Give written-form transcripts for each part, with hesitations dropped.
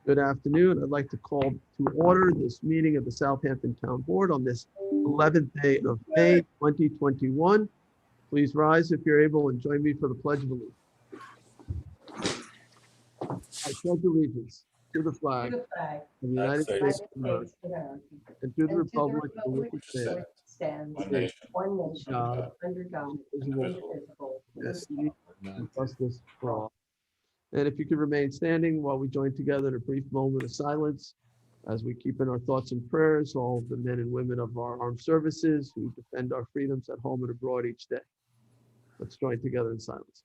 Good afternoon. I'd like to call to order this meeting of the Southampton Town Board on this 11th day of May, 2021. Please rise if you're able and join me for the Pledge of Allegiance. I pledge allegiance to the flag of the United States of America and to the republic for which it stands, one nation, under God, indivisible, with liberty and justice for all. And if you could remain standing while we join together in a brief moment of silence, as we keep in our thoughts and prayers all of the men and women of our armed services who defend our freedoms at home and abroad each day. Let's join together in silence.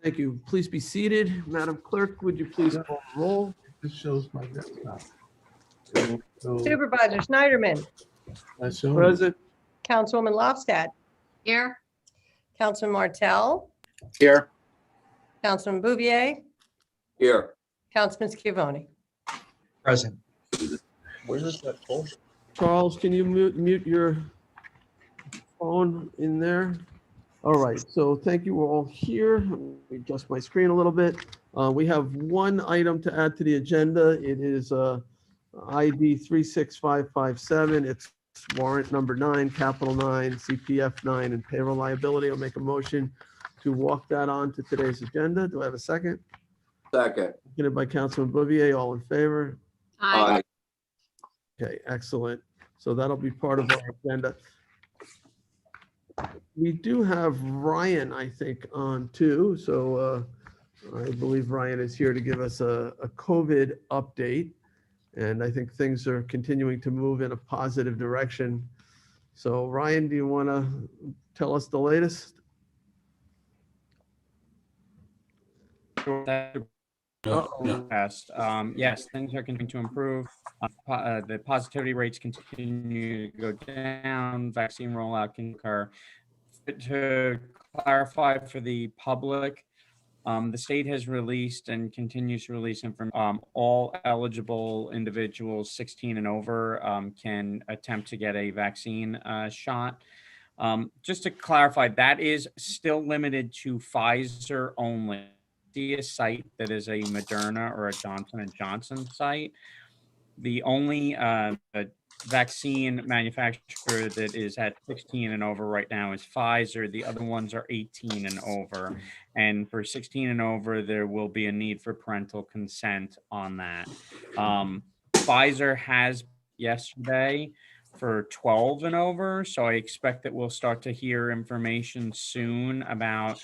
Thank you. Please be seated. Madam Clerk, would you please call the roll? This shows my desktop. So, Supervisor Schneiderman, I assume- Present. Councilwoman Lofstad, Here. Councilman Martell, Here. Councilman Bouvier, Here. Councilman Scavone. Present. Where is that folder? Charles, can you mute your phone in there? All right, so thank you all here. Let me adjust my screen a little bit. We have one item to add to the agenda. It is ID 36557. It's warrant number 9, capital 9, CPF 9, and payroll liability. I'll make a motion to walk that on to today's agenda. Do I have a second? Second. Seconded by Councilman Bouvier. All in favor? Aye. Okay, excellent. So that'll be part of our agenda. We do have Ryan, I think, on too. So I believe Ryan is here to give us a COVID update. And I think things are continuing to move in a positive direction. So Ryan, do you want to tell us the latest? Yes, things are continuing to improve. The positivity rates continue to go down. Vaccine rollout can occur. To clarify for the public, the state has released and continues to release information. All eligible individuals 16 and over can attempt to get a vaccine shot. Just to clarify, that is still limited to Pfizer only. See a site that is a Moderna or a Johnson & Johnson site. The only vaccine manufacturer that is at 16 and over right now is Pfizer. The other ones are 18 and over. And for 16 and over, there will be a need for parental consent on that. Pfizer has yesterday for 12 and over. So I expect that we'll start to hear information soon about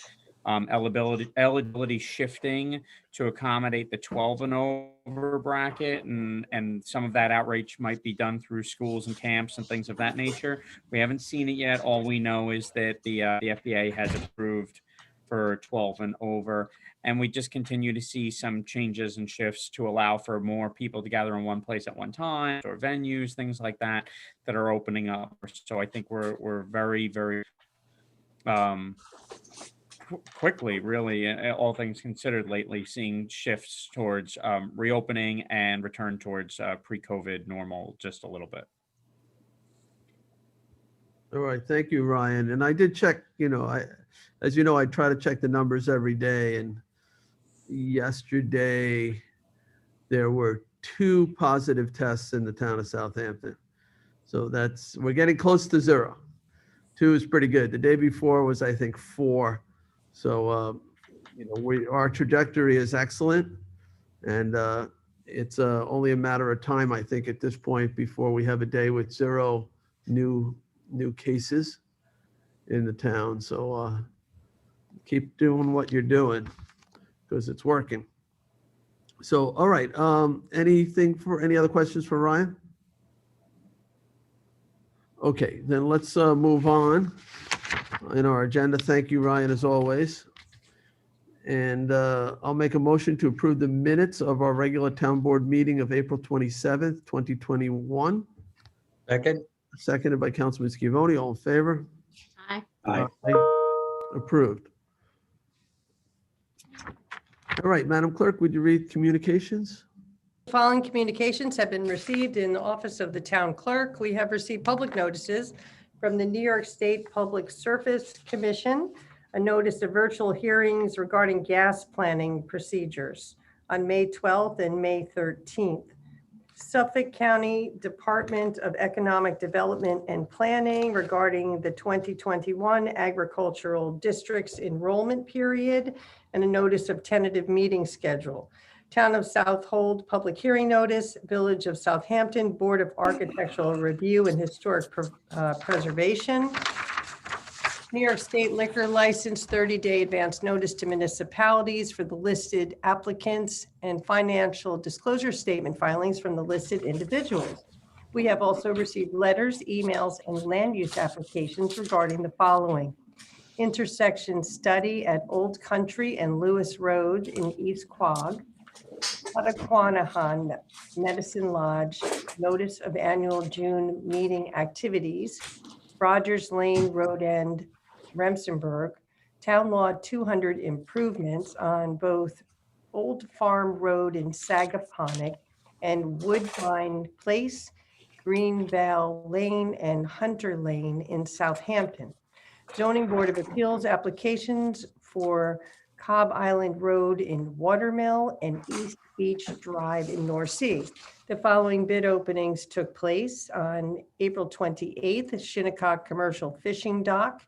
eligibility shifting to accommodate the 12 and over bracket, and some of that outreach might be done through schools and camps and things of that nature. We haven't seen it yet. All we know is that the FDA has approved for 12 and over, and we just continue to see some changes and shifts to allow for more people to gather in one place at one time, or venues, things like that are opening up. So I think we're very, very quickly, really, all things considered lately, seeing shifts towards reopening and return towards pre-COVID normal just a little bit. All right, thank you, Ryan. And I did check, as you know, I try to check the numbers every day. And yesterday, there were 2 positive tests in the town of Southampton. So we're getting close to 0. 2 is pretty good. The day before was, I think, 4. So, our trajectory is excellent. And it's only a matter of time, I think, at this point before we have a day with 0 new cases in the town. So keep doing what you're doing because it's working. So, all right. Any other questions for Ryan? Okay, then let's move on in our agenda. Thank you, Ryan, as always. And I'll make a motion to approve the minutes of our regular town board meeting of April 27th, 2021. Second. Seconded by Councilman Scavone. All in favor? Aye. Aye. Approved. All right, Madam Clerk, would you read communications? Following communications have been received in the office of the town clerk. We have received public notices from the New York State Public Service Commission, a notice of virtual hearings regarding gas planning procedures on May 12th and May 13th. Suffolk County Department of Economic Development and Planning regarding the 2021 agricultural districts enrollment period, and a notice of tentative meeting schedule. Town of Southold public hearing notice, Village of Southampton Board of Architectural Review and Historic Preservation. New York State liquor license, 30-day advance notice to municipalities for the listed applicants, and financial disclosure statement filings from the listed individuals. We have also received letters, emails, and land use applications regarding the following: intersection study at Old Country and Lewis Road in East Quogue, Pataquanahan Medicine Lodge, notice of annual June meeting activities, Rogers Lane Road End, Remsenburg, Town Law 200 improvements on both Old Farm Road in Sagaponack and Woodbine Place, Greenvale Lane, and Hunter Lane in Southampton. Zoning Board of Appeals applications for Cobb Island Road in Watermill and East Beach Drive in North Sea. The following bid openings took place on April 28th, Shinnecock Commercial Fishing Dock,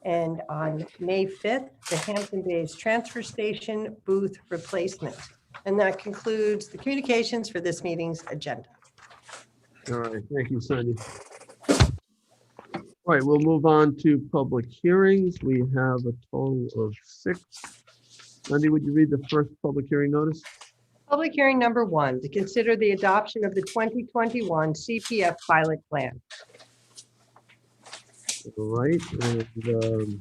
and on May 5th, the Hampton Bays Transfer Station booth replacement. And that concludes the communications for this meeting's agenda. All right, thank you, Sunny. All right, we'll move on to public hearings. We have a total of 6. Sunny, would you read the first public hearing notice? Public hearing number 1, to consider the adoption of the 2021 CPF pilot plan. All right, and do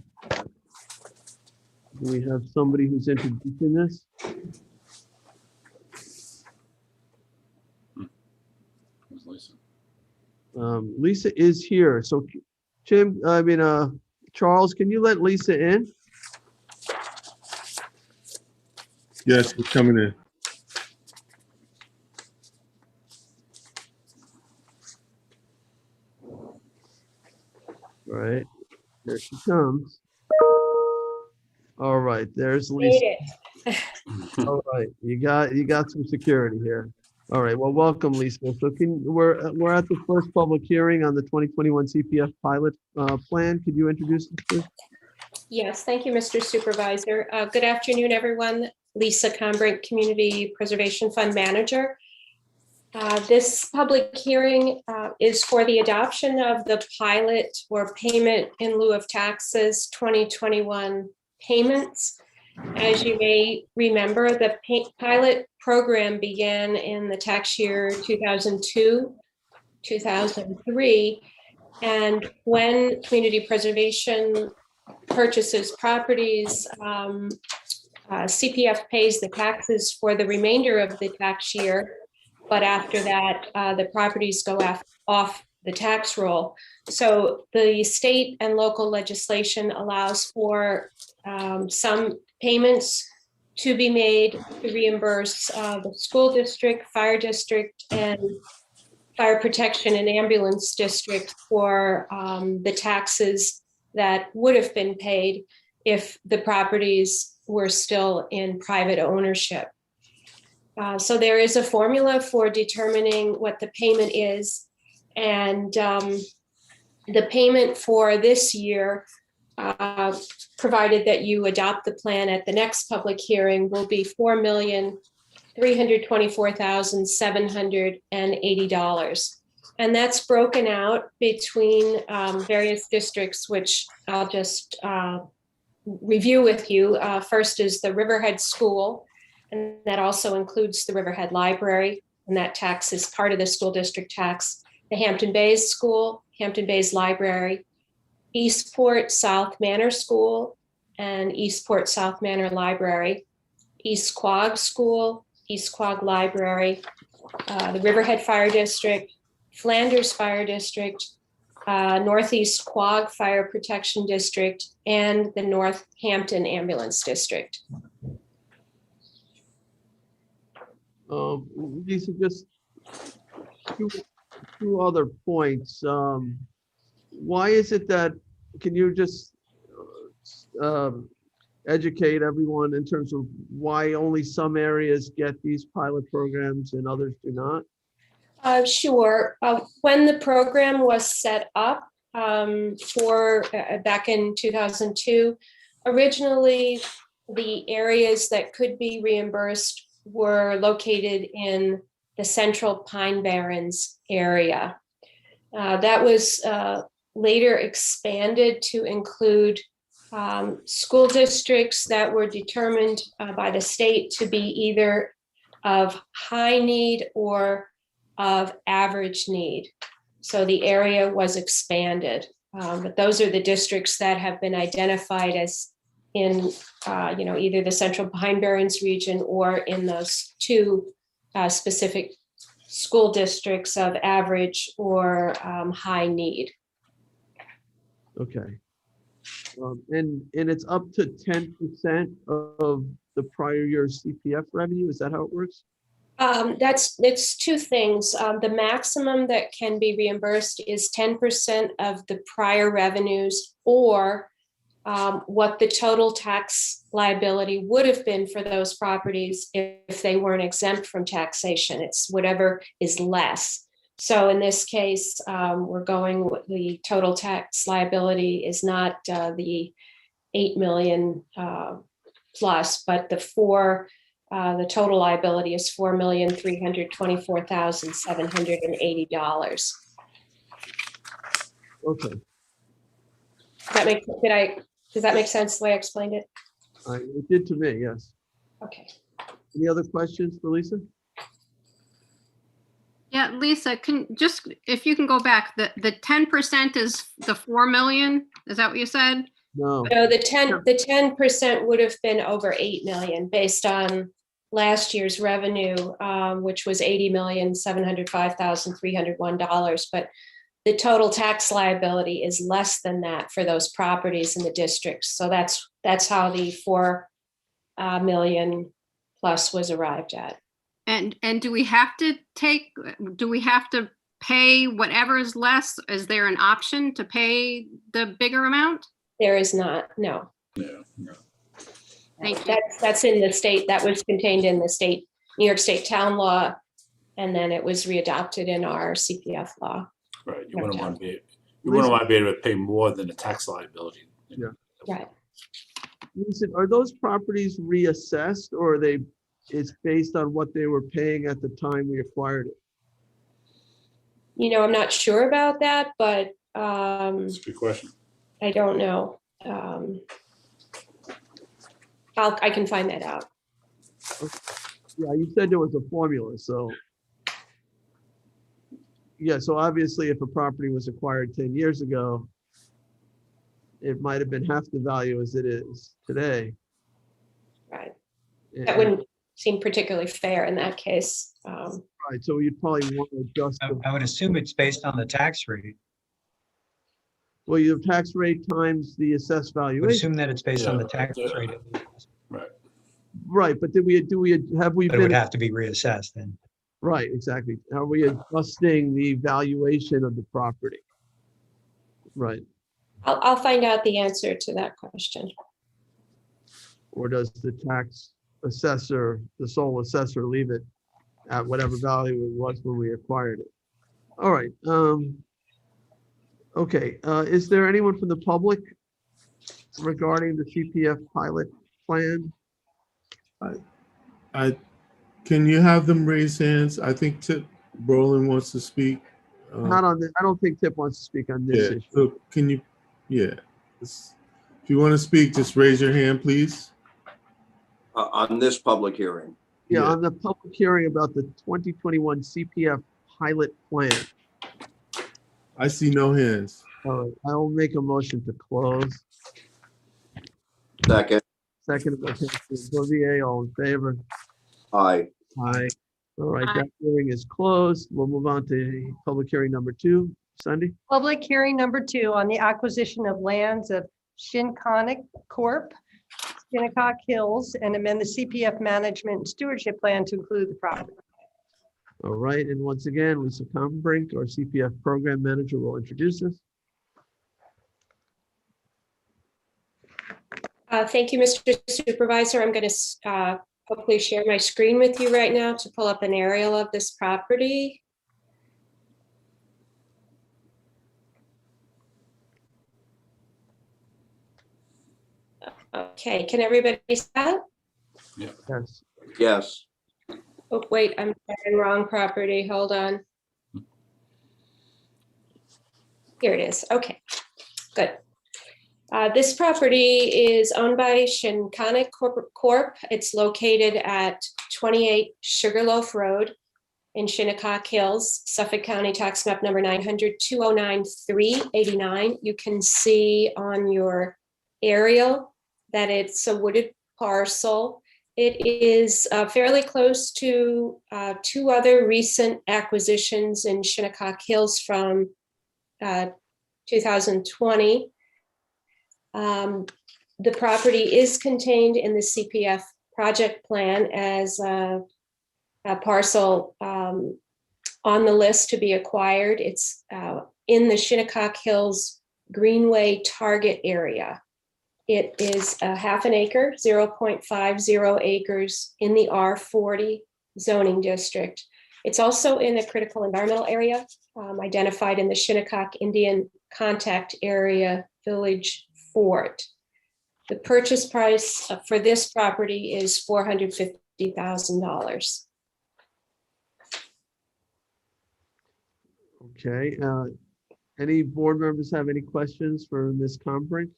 we have somebody who's introducing this? Where's Lisa? Lisa is here, so Charles, can you let Lisa in? Yes, we're coming in. All right, there she comes. All right, there's Lisa. All right, you got some security here. All right, well, welcome, Lisa. So we're at the first public hearing on the 2021 CPF pilot plan. Could you introduce us, please? Yes, thank you, Mr. Supervisor. Good afternoon, everyone. Lisa Combrink, Community Preservation Fund Manager. This public hearing is for the adoption of the pilot or payment in lieu of taxes 2021 payments. As you may remember, the pilot program began in the tax year 2002, 2003, and when community preservation purchases properties, CPF pays the taxes for the remainder of the tax year, but after that, the properties go off the tax roll. So the state and local legislation allows for some payments to be made to reimburse the school district, fire district, and fire protection and ambulance district for the taxes that would have been paid if the properties were still in private ownership. So there is a formula for determining what the payment is, and the payment for this year, provided that you adopt the plan at the next public hearing, will be $4,324,780. And that's broken out between various districts, which I'll just review with you. First is the Riverhead School, and that also includes the Riverhead Library, and that tax is part of the school district tax. The Hampton Bays School, Hampton Bays Library, Eastport South Manor School, and Eastport South Manor Library, East Quogue School, East Quogue Library, the Riverhead Fire District, Flanders Fire District, Northeast Quogue Fire Protection District, and the Northampton Ambulance District. These are just two other points. Why is it that, can you just educate everyone in terms of why only some areas get these pilot programs and others do not? Sure. When the program was set up back in 2002, originally the areas that could be reimbursed were located in the Central Pine Barrens area. That was later expanded to include school districts that were determined by the state to be either of high need or of average need. So the area was expanded. But those are the districts that have been identified as in either the Central Pine Barrens region or in those two specific school districts of average or high need. Okay. And it's up to 10% of the prior year's CPF revenue. Is that how it works? It's two things. The maximum that can be reimbursed is 10% of the prior revenues or what the total tax liability would have been for those properties if they weren't exempt from taxation. It's whatever is less. So in this case, we're going with the total tax liability is not the 8 million plus, but the total liability is $4,324,780. Okay. Does that make sense the way I explained it? It did to me, yes. Okay. Any other questions for Lisa? Yeah, Lisa, if you can go back, the 10% is the 4 million? Is that what you said? No. No, the 10% would have been over 8 million based on last year's revenue, which was $80,705,301. But the total tax liability is less than that for those properties in the districts. So that's how the 4 million plus was arrived at. And do we have to pay whatever is less? Is there an option to pay the bigger amount? There is not, no. No, no. Thank you. That's in the state, that was contained in the state, New York State town law, and then it was readopted in our CPF law. Right, you wouldn't want to be able to pay more than the tax liability. Yeah. Right. Lisa, are those properties reassessed or it's based on what they were paying at the time we acquired it? I'm not sure about that, but That's a good question. I don't know. I can find that out. Yeah, you said there was a formula, so. Yeah, so obviously if a property was acquired 10 years ago, it might have been half the value as it is today. Right. And- That wouldn't seem particularly fair in that case. Right, so you'd probably want to adjust. I would assume it's based on the tax rate. Well, you have tax rate times the assessed I would valuation. assume that it's based on the tax rate, Right. Right, but have we but it would been, have to be reassessed then. right, exactly. Are we adjusting the valuation of the property? Right, I'll find out the answer to that question. or does the tax assessor, the sole assessor, leave it at whatever value it was when we acquired it? All right, okay, is there anyone from the public regarding the CPF pilot plan? Can you have them raise hands? I think Tip Brolin wants to speak. Not on the, I don't think Tip wants to speak on this Yeah, issue. so can you, if you want to speak, just raise your hand, please. On this public hearing. Yeah, Yeah. on the public hearing about the 2021 CPF pilot plan. I see no hands. All right, I will make a motion to close. Second. Second by Councilor Bouvier, all in favor? Aye. Aye. All right, Aye. that hearing is closed. We'll move on to public hearing number 2. Sandy? Public hearing number 2 on the acquisition of lands of Shinconic Corp. Shinnecock Hills and amend the CPF management and stewardship plan to include the property. All right, and once again, Lisa Combrink, our CPF program manager, will introduce us. Thank you, Mr. Supervisor. I'm going to hopefully share my screen with you right now to pull up an aerial of this property. Okay, can everybody see that? Yes. Yes. Oh, wait, I'm in wrong property. Hold on. Here it is. Okay, good. This property is owned by Shinkana Corp. It's located at 28 Sugarloaf Road in Shinnecock Hills, Suffolk County, tax map number 900-209-389. You can see on your aerial that it's a wooded parcel. It is fairly close to two other recent acquisitions in Shinnecock Hills from 2020. The property is contained in the CPF project plan as a parcel on the list to be acquired. It's in the Shinnecock Hills Greenway target area. It is a half an acre, 0.50 acres in the R40 zoning district. It's also in a critical environmental area identified in the Shinnecock Indian Contact Area Village Fort. The purchase price for this property is $450,000. Okay, any board members have any questions for Ms. Combrink?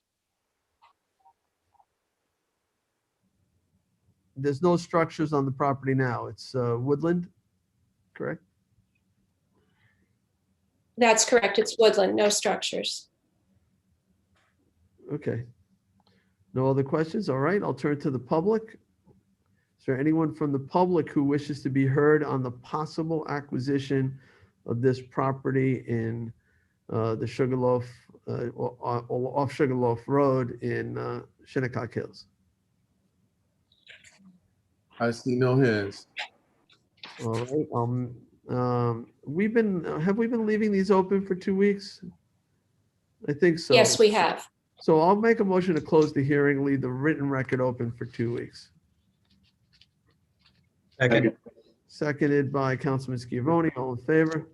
There's no structures on the property now. It's woodland, correct? That's correct. It's woodland, no structures. Okay. No other questions? All right, I'll turn to the public. Is there anyone from the public who wishes to be heard on the possible acquisition of this property in the Sugarloaf, off Sugarloaf Road in Shinnecock Hills? I see no hands. All right, have we been leaving these open for 2 weeks? I think so. Yes, we have. So I'll make a motion to close the hearing, leave the written record open for 2 weeks. Second. Seconded by Councilman Scavone. All in favor?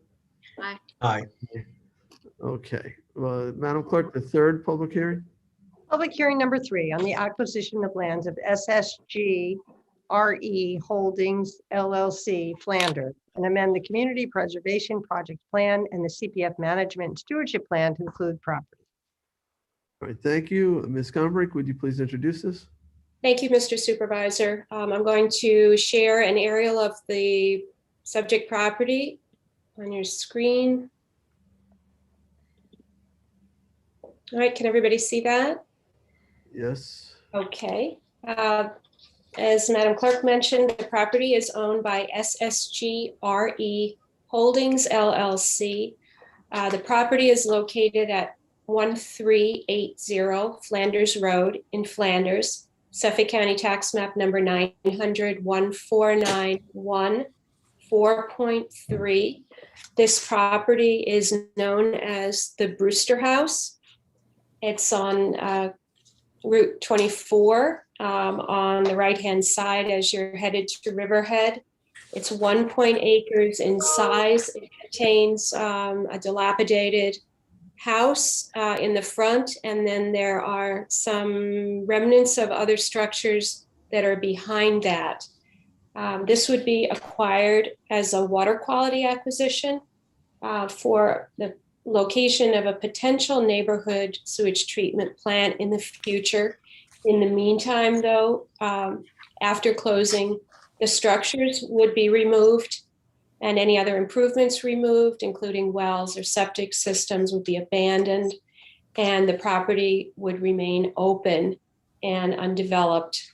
Aye. Okay. Madam Clerk, the third public hearing? Public hearing number 3 on the acquisition of lands of SSG RE Holdings LLC Flanders and amend the Community Preservation Project Plan and the CPF Management and Stewardship Plan to include property. All right, thank you. Ms. Combrink, would you please introduce this? Thank you, Mr. Supervisor. I'm going to share an aerial of the subject property on your screen. All right, can everybody see that? Yes. Okay. As Madam Clerk mentioned, the property is owned by SSG RE Holdings LLC. The property is located at 1380 Flanders Road in Flanders, Suffolk County tax map number 900-14914.3. This property is known as the Brewster House. It's on Route 24 on the right-hand side as you're headed to Riverhead. It's 1 acres in size. It contains a dilapidated house in the front, and then there are some remnants of other structures that are behind that. This would be acquired as a water quality acquisition for the location of a potential neighborhood sewage treatment plant in the future. In the meantime, though, after closing, the structures would be removed and any other improvements removed, including wells or septic systems, would be abandoned, and the property would remain open and undeveloped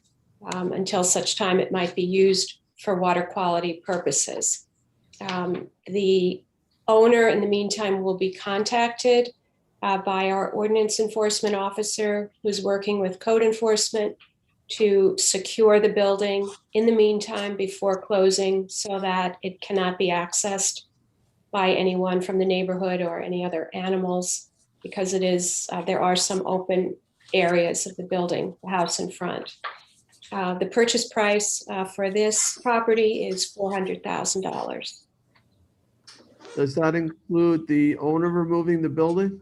until such time it might be used for water quality purposes. The owner, in the meantime, will be contacted by our ordinance enforcement officer who's working with code enforcement to secure the building in the meantime before closing so that it cannot be accessed by anyone from the neighborhood or any other animals, because it is, there are some open areas of the building, the house in front. The purchase price for this property is $400,000. Does that include the owner removing the building?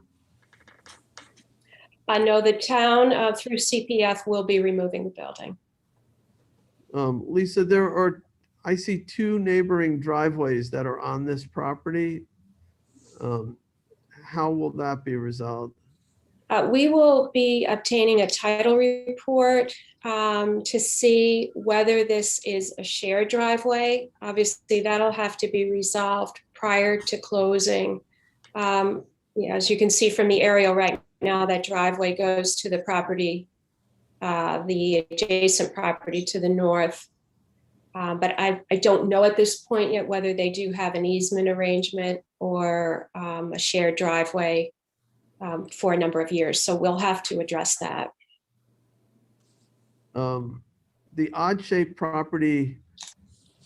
I know the town through CPF will be removing the building. Lisa, I see two neighboring driveways that are on this property. How will that be resolved? We will be obtaining a title report to see whether this is a shared driveway. Obviously, that'll have to be resolved prior to closing. As you can see from the aerial right now, that driveway goes to the property, the adjacent property to the north. But I don't know at this point yet whether they do have an easement arrangement or a shared driveway for a number of years. So we'll have to address that. The odd-shaped property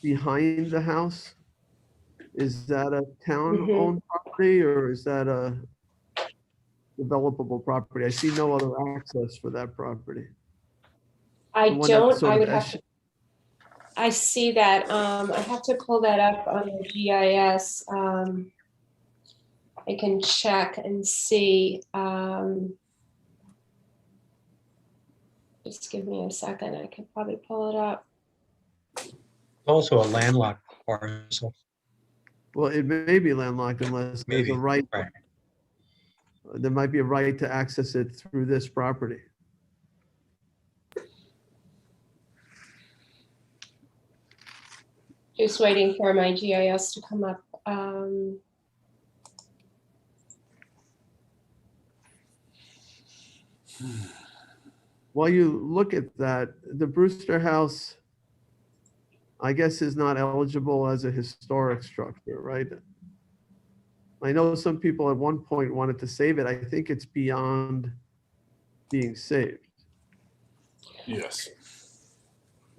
behind the house, is that a town-owned property or is that a developable property? I see no other access for that property. I The one that's don't, sort I of would have to, I see that. I have to pull that up on the GIS. I can check and see. Just give me a second. I could probably pull it up. Also a landlocked parcel. Well, it may be landlocked unless there's Maybe, a right. right. There might be a right to access it through this property. Just waiting for my GIS to come up. While you look at that, the Brewster House, I guess, is not eligible as a historic structure, right? I know some people at one point wanted to save it. I think it's beyond being saved. Yes,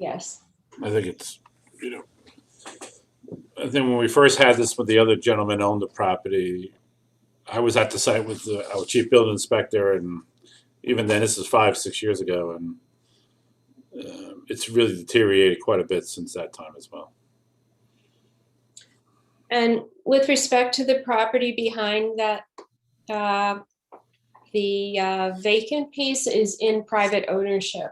Yes. I think it's, I think when we first had this with the other gentleman owned the property, I was at the site with our chief building inspector, and even then, this is 5-6 years ago, and it's really deteriorated quite a bit since that time as well. And with respect to the property behind that, the vacant piece is in private ownership.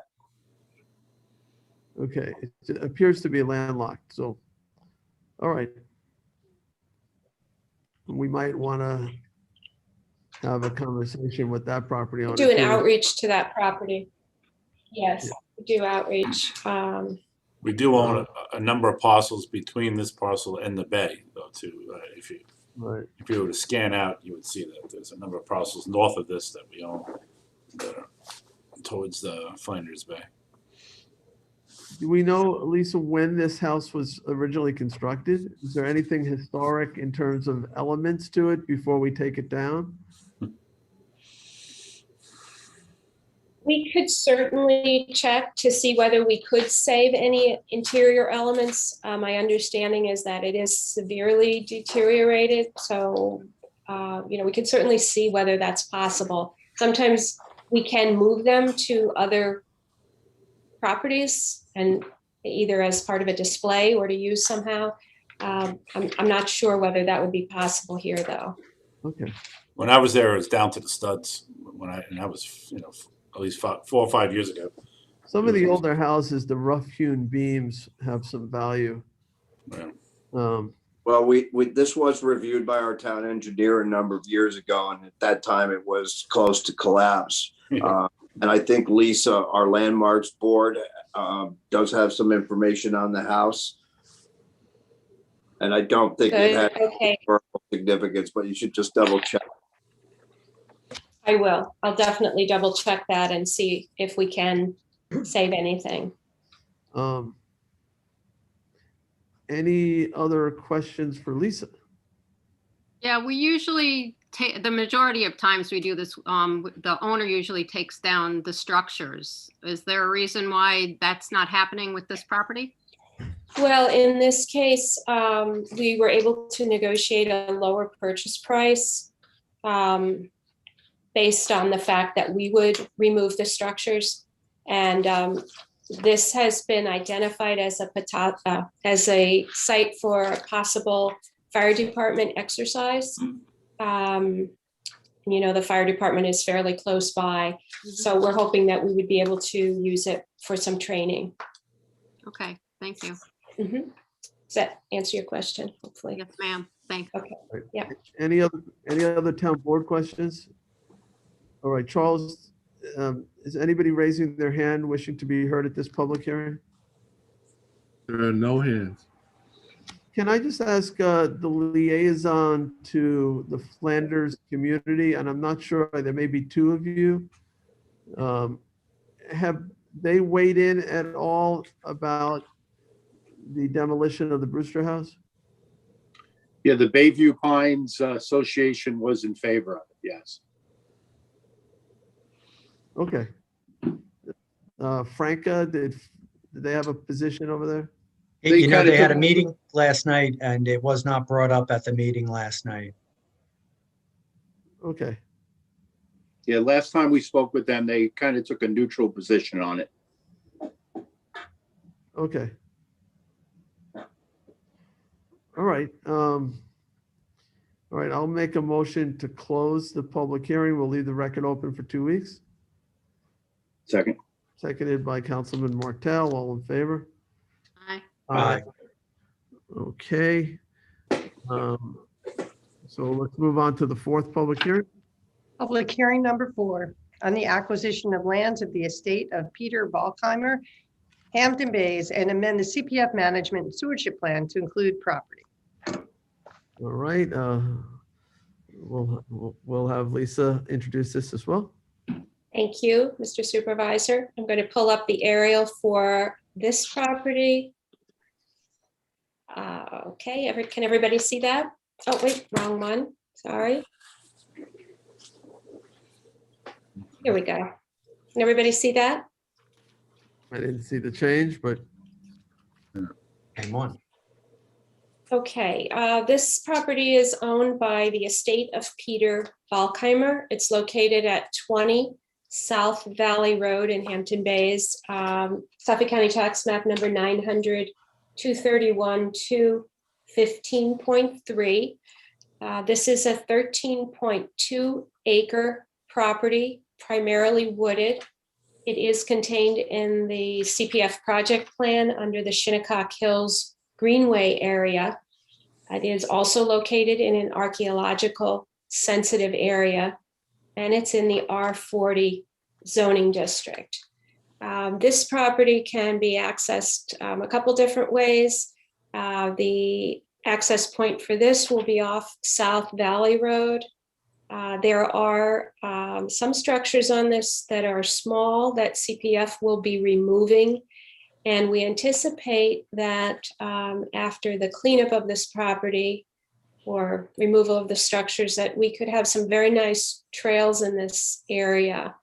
Okay, it appears to be landlocked, so, all right. We might want to have a conversation with that property owner. Do an too. outreach to that property. Yes, Yeah. do outreach. We do own a number of parcels between this parcel and the bay, though, too. If you were to scan out, you would see that there's a number of parcels north of this that we own that are towards the Flanders Bay. Do we know, Lisa, when this house was originally constructed? Is there anything historic in terms of elements to it before we take it down? We could certainly check to see whether we could save any interior elements. My understanding is that it is severely deteriorated. So, we could certainly see whether that's possible. Sometimes we can move them to other properties and either as part of a display or to use somehow. I'm not sure whether that would be possible here, though. Okay. When I was there, it was down to the studs. And that was, at least 4 or 5 years ago. Some of the older houses, the rough-hewn beams have some value. Yeah. Well, this was reviewed by our town engineer a number of years ago, and at that time it was close to collapse. And I think Lisa, our landmarks board, does have some information on the house. And I don't think it had historical significance, but you should just double check. I will. I'll definitely double check that and see if we can save anything. Any other questions for Lisa? Yeah, we usually the majority of times we do this, the owner usually takes down the structures. Is there a reason why that's not happening with this property? Well, in this case, we were able to negotiate a lower purchase price based on the fact that we would remove the structures. And this has been identified as a site for a possible fire department exercise. The fire department is fairly close by, so we're hoping that we would be able to use it for some training. Okay, thank you. Does that answer your question? Hopefully. Yes, ma'am. Thank you. Okay. Yeah. Any other town board questions? All right, Charles, is anybody raising their hand wishing to be heard at this public hearing? There are no hands. Can I just ask the liaison to the Flanders community, and I'm not sure, there may be two of you. Have they weighed in at all about the demolition of the Brewster House? Yeah, the Bayview Pines Association was in favor of it, yes. Okay. Franca, did they have a position over there? They You know, kinda they had a took- meeting last night and it was not brought up at the meeting last night. Okay, Yeah, last time we spoke with them, they kind of took a neutral position on it. okay. All right. All right, I'll make a motion to close the public hearing. We'll leave the record open for 2 weeks. Second. Seconded by Councilman Martell. All in favor? Aye. Aye. Okay. So let's move on to the fourth public hearing. Public hearing number 4 on the acquisition of lands of the estate of Peter Balkheimer, Hampton Bays, and amend the CPF management and stewardship plan to include property. All right. We'll have Lisa introduce this as well. Thank you, Mr. Supervisor. I'm going to pull up the aerial for this property. Okay, can everybody see that? Oh, wait, wrong one. Sorry. Here we go. Can everybody see that? I didn't see the change, but And one. Okay, this property is owned by the estate of Peter Balkheimer. It's located at 20 South Valley Road in Hampton Bays, Suffolk County Tax Map number 900-231-215.3. This is a 13.2 acre property, primarily wooded. It is contained in the CPF project plan under the Shinnecock Hills Greenway area. It is also located in an archaeological sensitive area, and it's in the R40 zoning district. This property can be accessed a couple different ways. The access point for this will be off South Valley Road. There are some structures on this that are small that CPF will be removing. And we anticipate that after the cleanup of this property or removal of the structures, that we could have some very nice trails in this area.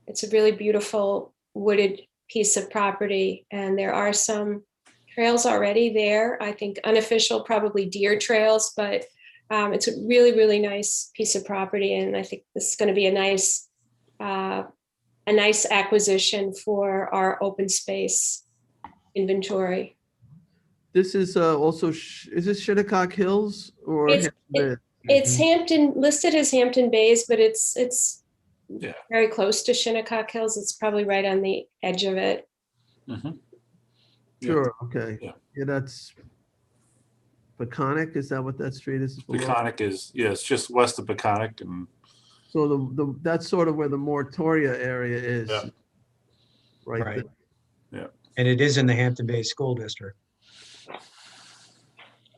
It's a really beautiful wooded piece of property, and there are some trails already there. I think unofficial, probably deer trails, but it's a really, really nice piece of property, and I think this is going to be a nice acquisition for our open space inventory. this is also, is this Shinnecock Hills or? It's Hampton, listed as Hampton Bays, but it's Yeah. very close to Shinnecock Hills. It's probably right on the edge of it. Mhm. Sure, okay. Yeah. Yeah, that's Peconic, is that what that street is? Peconic is, yeah, it's just west of Peconic, and So that's sort of where the Mortoria area is. Yeah. Right Right. there. And it is in the Hampton Bays School District.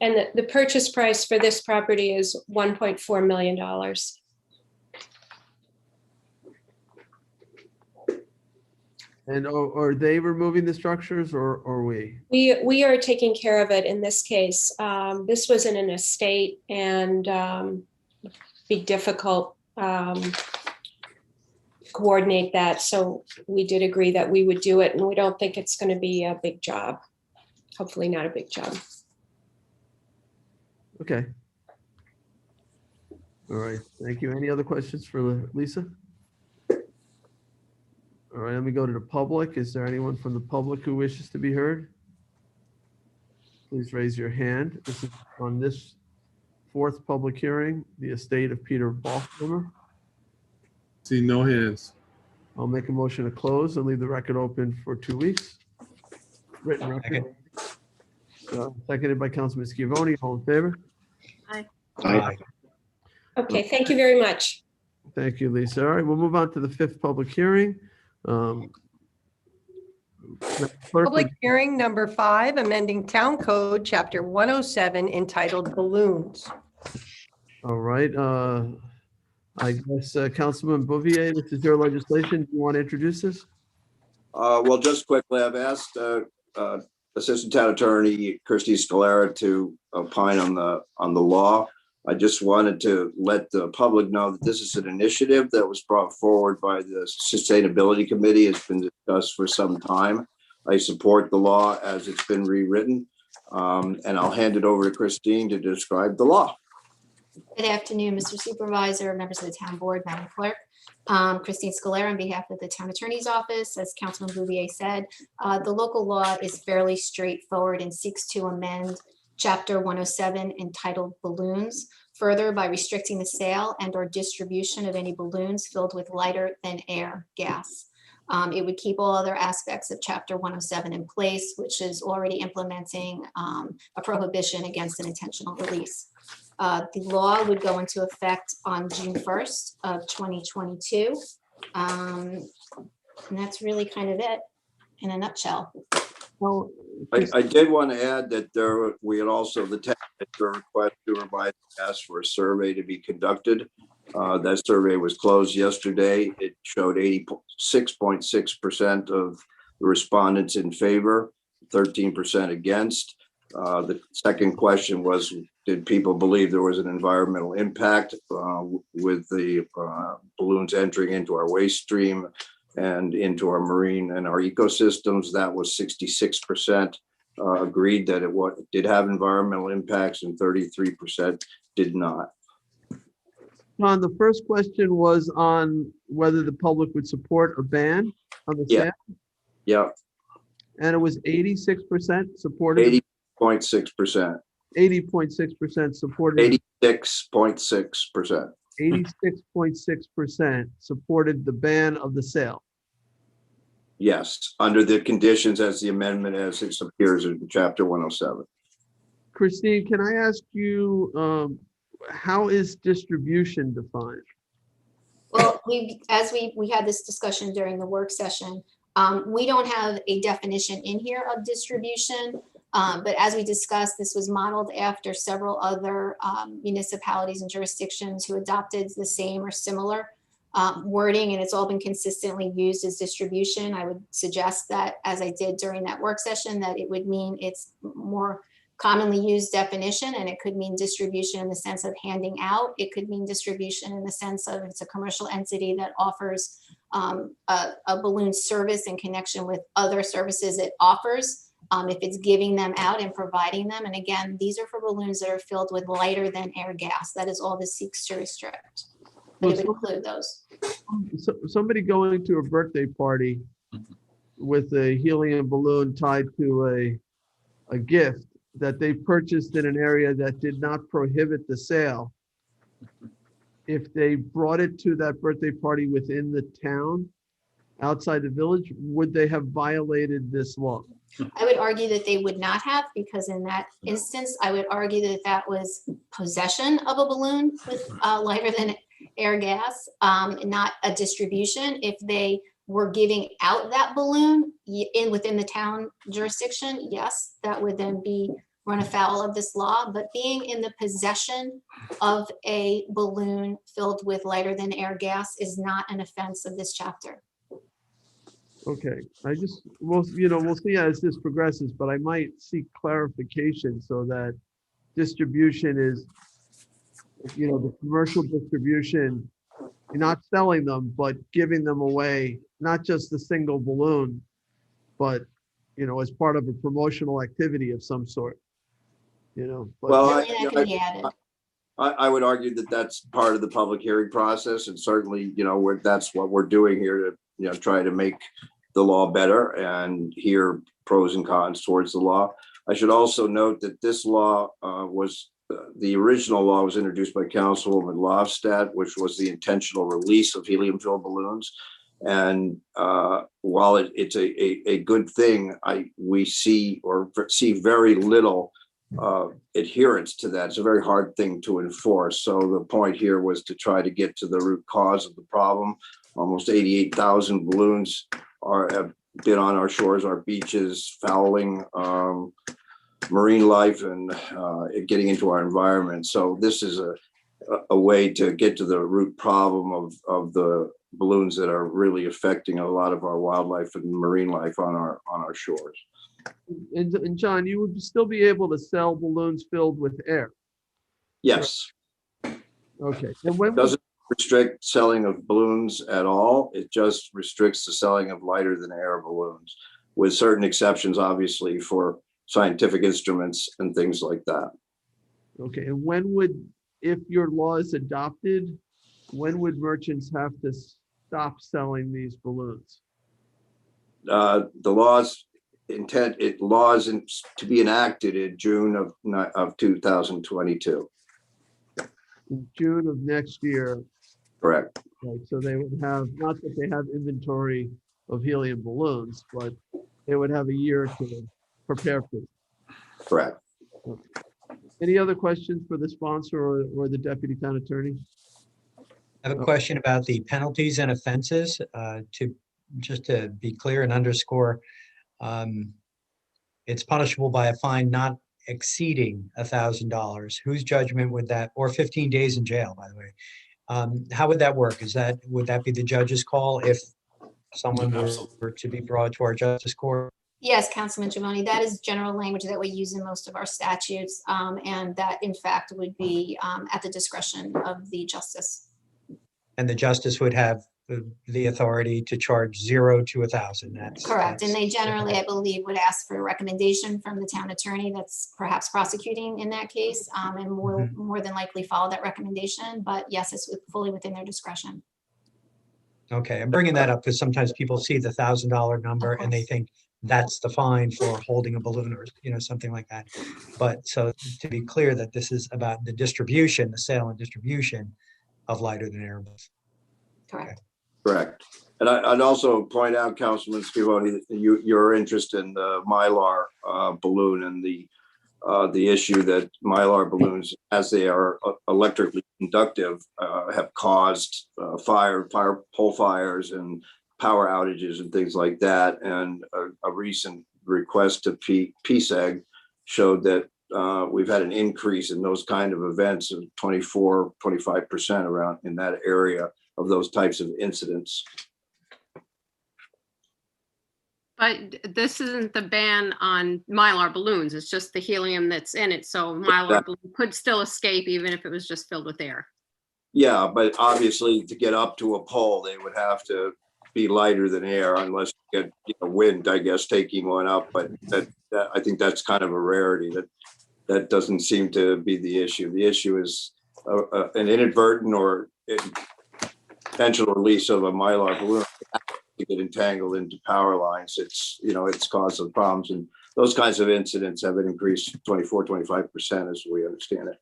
And the purchase price for this property is $1.4 million. And are they removing the structures or we? We are taking care of it in this case. This was in an estate, and be difficult coordinate that. So we did agree that we would do it, and we don't think it's going to be a big job. Hopefully not a big job. Okay. All right, thank you. Any other questions for Lisa? All right, let me go to the public. Is there anyone from the public who wishes to be heard? Please raise your hand. This is on this fourth public hearing, the estate of Peter Balkhammer. See no hands. I'll make a motion to close and leave the record open for 2 weeks. Written record. Seconded by Councilman Scavone. All in favor? Aye. Okay, thank you very much. Thank you, Lisa. All right, we'll move on to the fifth public hearing. Clerk, Public hearing number 5, amending Town Code, Chapter 107, entitled Balloons. all right, I guess Councilman Bouvier, this is your legislation. Do you want to introduce this? Well, just quickly, I've asked Assistant Town Attorney Christy Scalera to opine on the law. I just wanted to let the public know that this is an initiative that was brought forward by the Sustainability Committee. It's been discussed for some time. I support the law as it's been rewritten, and I'll hand it over to Christine to describe the law. Good afternoon, Mr. Supervisor, members of the Town Board, Madam Clerk. Christine Scalera on behalf of the Town Attorney's Office. As Councilman Bouvier said, the local law is fairly straightforward and seeks to amend Chapter 107 entitled Balloons, further by restricting the sale and or distribution of any balloons filled with lighter than air gas. It would keep all other aspects of Chapter 107 in place, which is already implementing a prohibition against an intentional release. The law would go into effect on June 1st of 2022. And that's really kind of it in a nutshell. Well, I did want to add that we had also, the town had a request to revise, asked for a survey to be conducted. That survey was closed yesterday. It showed 86.6% of the respondents in favor, 13% against. The second question was, did people believe there was an environmental impact with the balloons entering into our waste stream and into our marine and our ecosystems? That was 66% agreed that it did have environmental impacts, and 33% did not. John, the first question was on whether the public would support a ban on the sale. Yeah, And it was 86% supported. 80.6%. 80.6% supported. 86.6%. 86.6% supported the ban of the sale. Yes, under the conditions as the amendment as it appears in Chapter 107. Christine, can I ask you, how is distribution defined? Well, we had this discussion during the work session. We don't have a definition in here of distribution, but as we discussed, this was modeled after several other municipalities and jurisdictions who adopted the same or similar wording, and it's all been consistently used as distribution. I would suggest that, as I did during that work session, that it would mean it's more commonly used definition, and it could mean distribution in the sense of handing out. It could mean distribution in the sense of it's a commercial entity that offers a balloon service in connection with other services it offers. If it's giving them out and providing them. And again, these are for balloons that are filled with lighter than air gas. That is all this seeks to restrict. But it would include those. So somebody going to a birthday party with a helium balloon tied to a gift that they purchased in an area that did not prohibit the sale, if they brought it to that birthday party within the town, outside the village, would they have violated this law? I would argue that they would not have, because in that instance, I would argue that that was possession of a balloon with lighter than air gas, not a distribution. If they were giving out that balloon within the town jurisdiction, yes, that would then be run afoul of this law. But being in the possession of a balloon filled with lighter than air gas is not an offense of this chapter. Okay, we'll see as this progresses, but I might seek clarification so that distribution is you know, the commercial distribution, you're not selling them, but giving them away, not just the single balloon, but, you know, as part of a promotional activity of some sort, you know. But Well, Certainly that can be added. I would argue that that's part of the public hearing process, and certainly, you know, that's what we're doing here to, you know, try to make the law better and hear pros and cons towards the law. I should also note that this law the original law was introduced by Councilwoman Lofstad, which was the intentional release of helium-filled balloons. And while it's a good thing, we see very little adherence to that. It's a very hard thing to enforce. So the point here was to try to get to the root cause of the problem. Almost 88,000 balloons have been on our shores, our beaches, fouling marine life and getting into our environment. So this is a way to get to the root problem of the balloons that are really affecting a lot of our wildlife and marine life on our shores. and John, you would still be able to sell balloons filled with air. Yes. Okay. And when Doesn't restrict selling of balloons at all. It just restricts the selling of lighter than air balloons, with certain exceptions, obviously, for scientific instruments and things like that. Okay, and when would, if your law is adopted, when would merchants have to stop selling these balloons? The law's intent, laws to be enacted in June of 2022. In June of next year, Correct. right? So they would have, not that they have inventory of helium balloons, but they would have a year to prepare for it. Correct. Okay. Any other questions for the sponsor or the deputy town attorney? I have a question about the penalties and offenses. Just to be clear and underscore, it's punishable by a fine not exceeding $1,000. Whose judgment would that, or 15 days in jail, by the way? How would that work? Would that be the judge's call if someone were to be brought to our justice court? Yes, Councilman Giovanni, that is general language that we use in most of our statutes. And that in fact would be at the discretion of the justice. And the justice would have the authority to charge 0 to 1,000. Correct. And they generally, I believe, would ask for a recommendation from the town attorney that's perhaps prosecuting in that case, and will more than likely follow that recommendation. But yes, it's fully within their discretion. Okay, I'm bringing that up because sometimes people see the $1,000 number and they think that's the fine for holding a balloon or, you know, something like that. But so to be clear that this is about the distribution, the sale and distribution of lighter than air balloons. Correct. Correct. And I'd also point out, Councilman Scavone, your interest in the Mylar balloon and the issue that Mylar balloons, as they are electrically conductive, have caused pole fires and power outages and things like that. And a recent request to PSEG showed that we've had an increase in those kind of events of 25% around in that area of those types of incidents. But this isn't the ban on Mylar balloons. It's just the helium that's in it. So Mylar balloon could still escape even if it was just filled with air. Yeah, but obviously to get up to a pole, they would have to be lighter than air unless you get wind, I guess, taking one up. But that I think that's kind of a rarity. That doesn't seem to be the issue. The issue is an inadvertent or potential release of a Mylar balloon to get entangled into power lines. It's caused some problems, and those kinds of incidents have increased 25% as we understand it.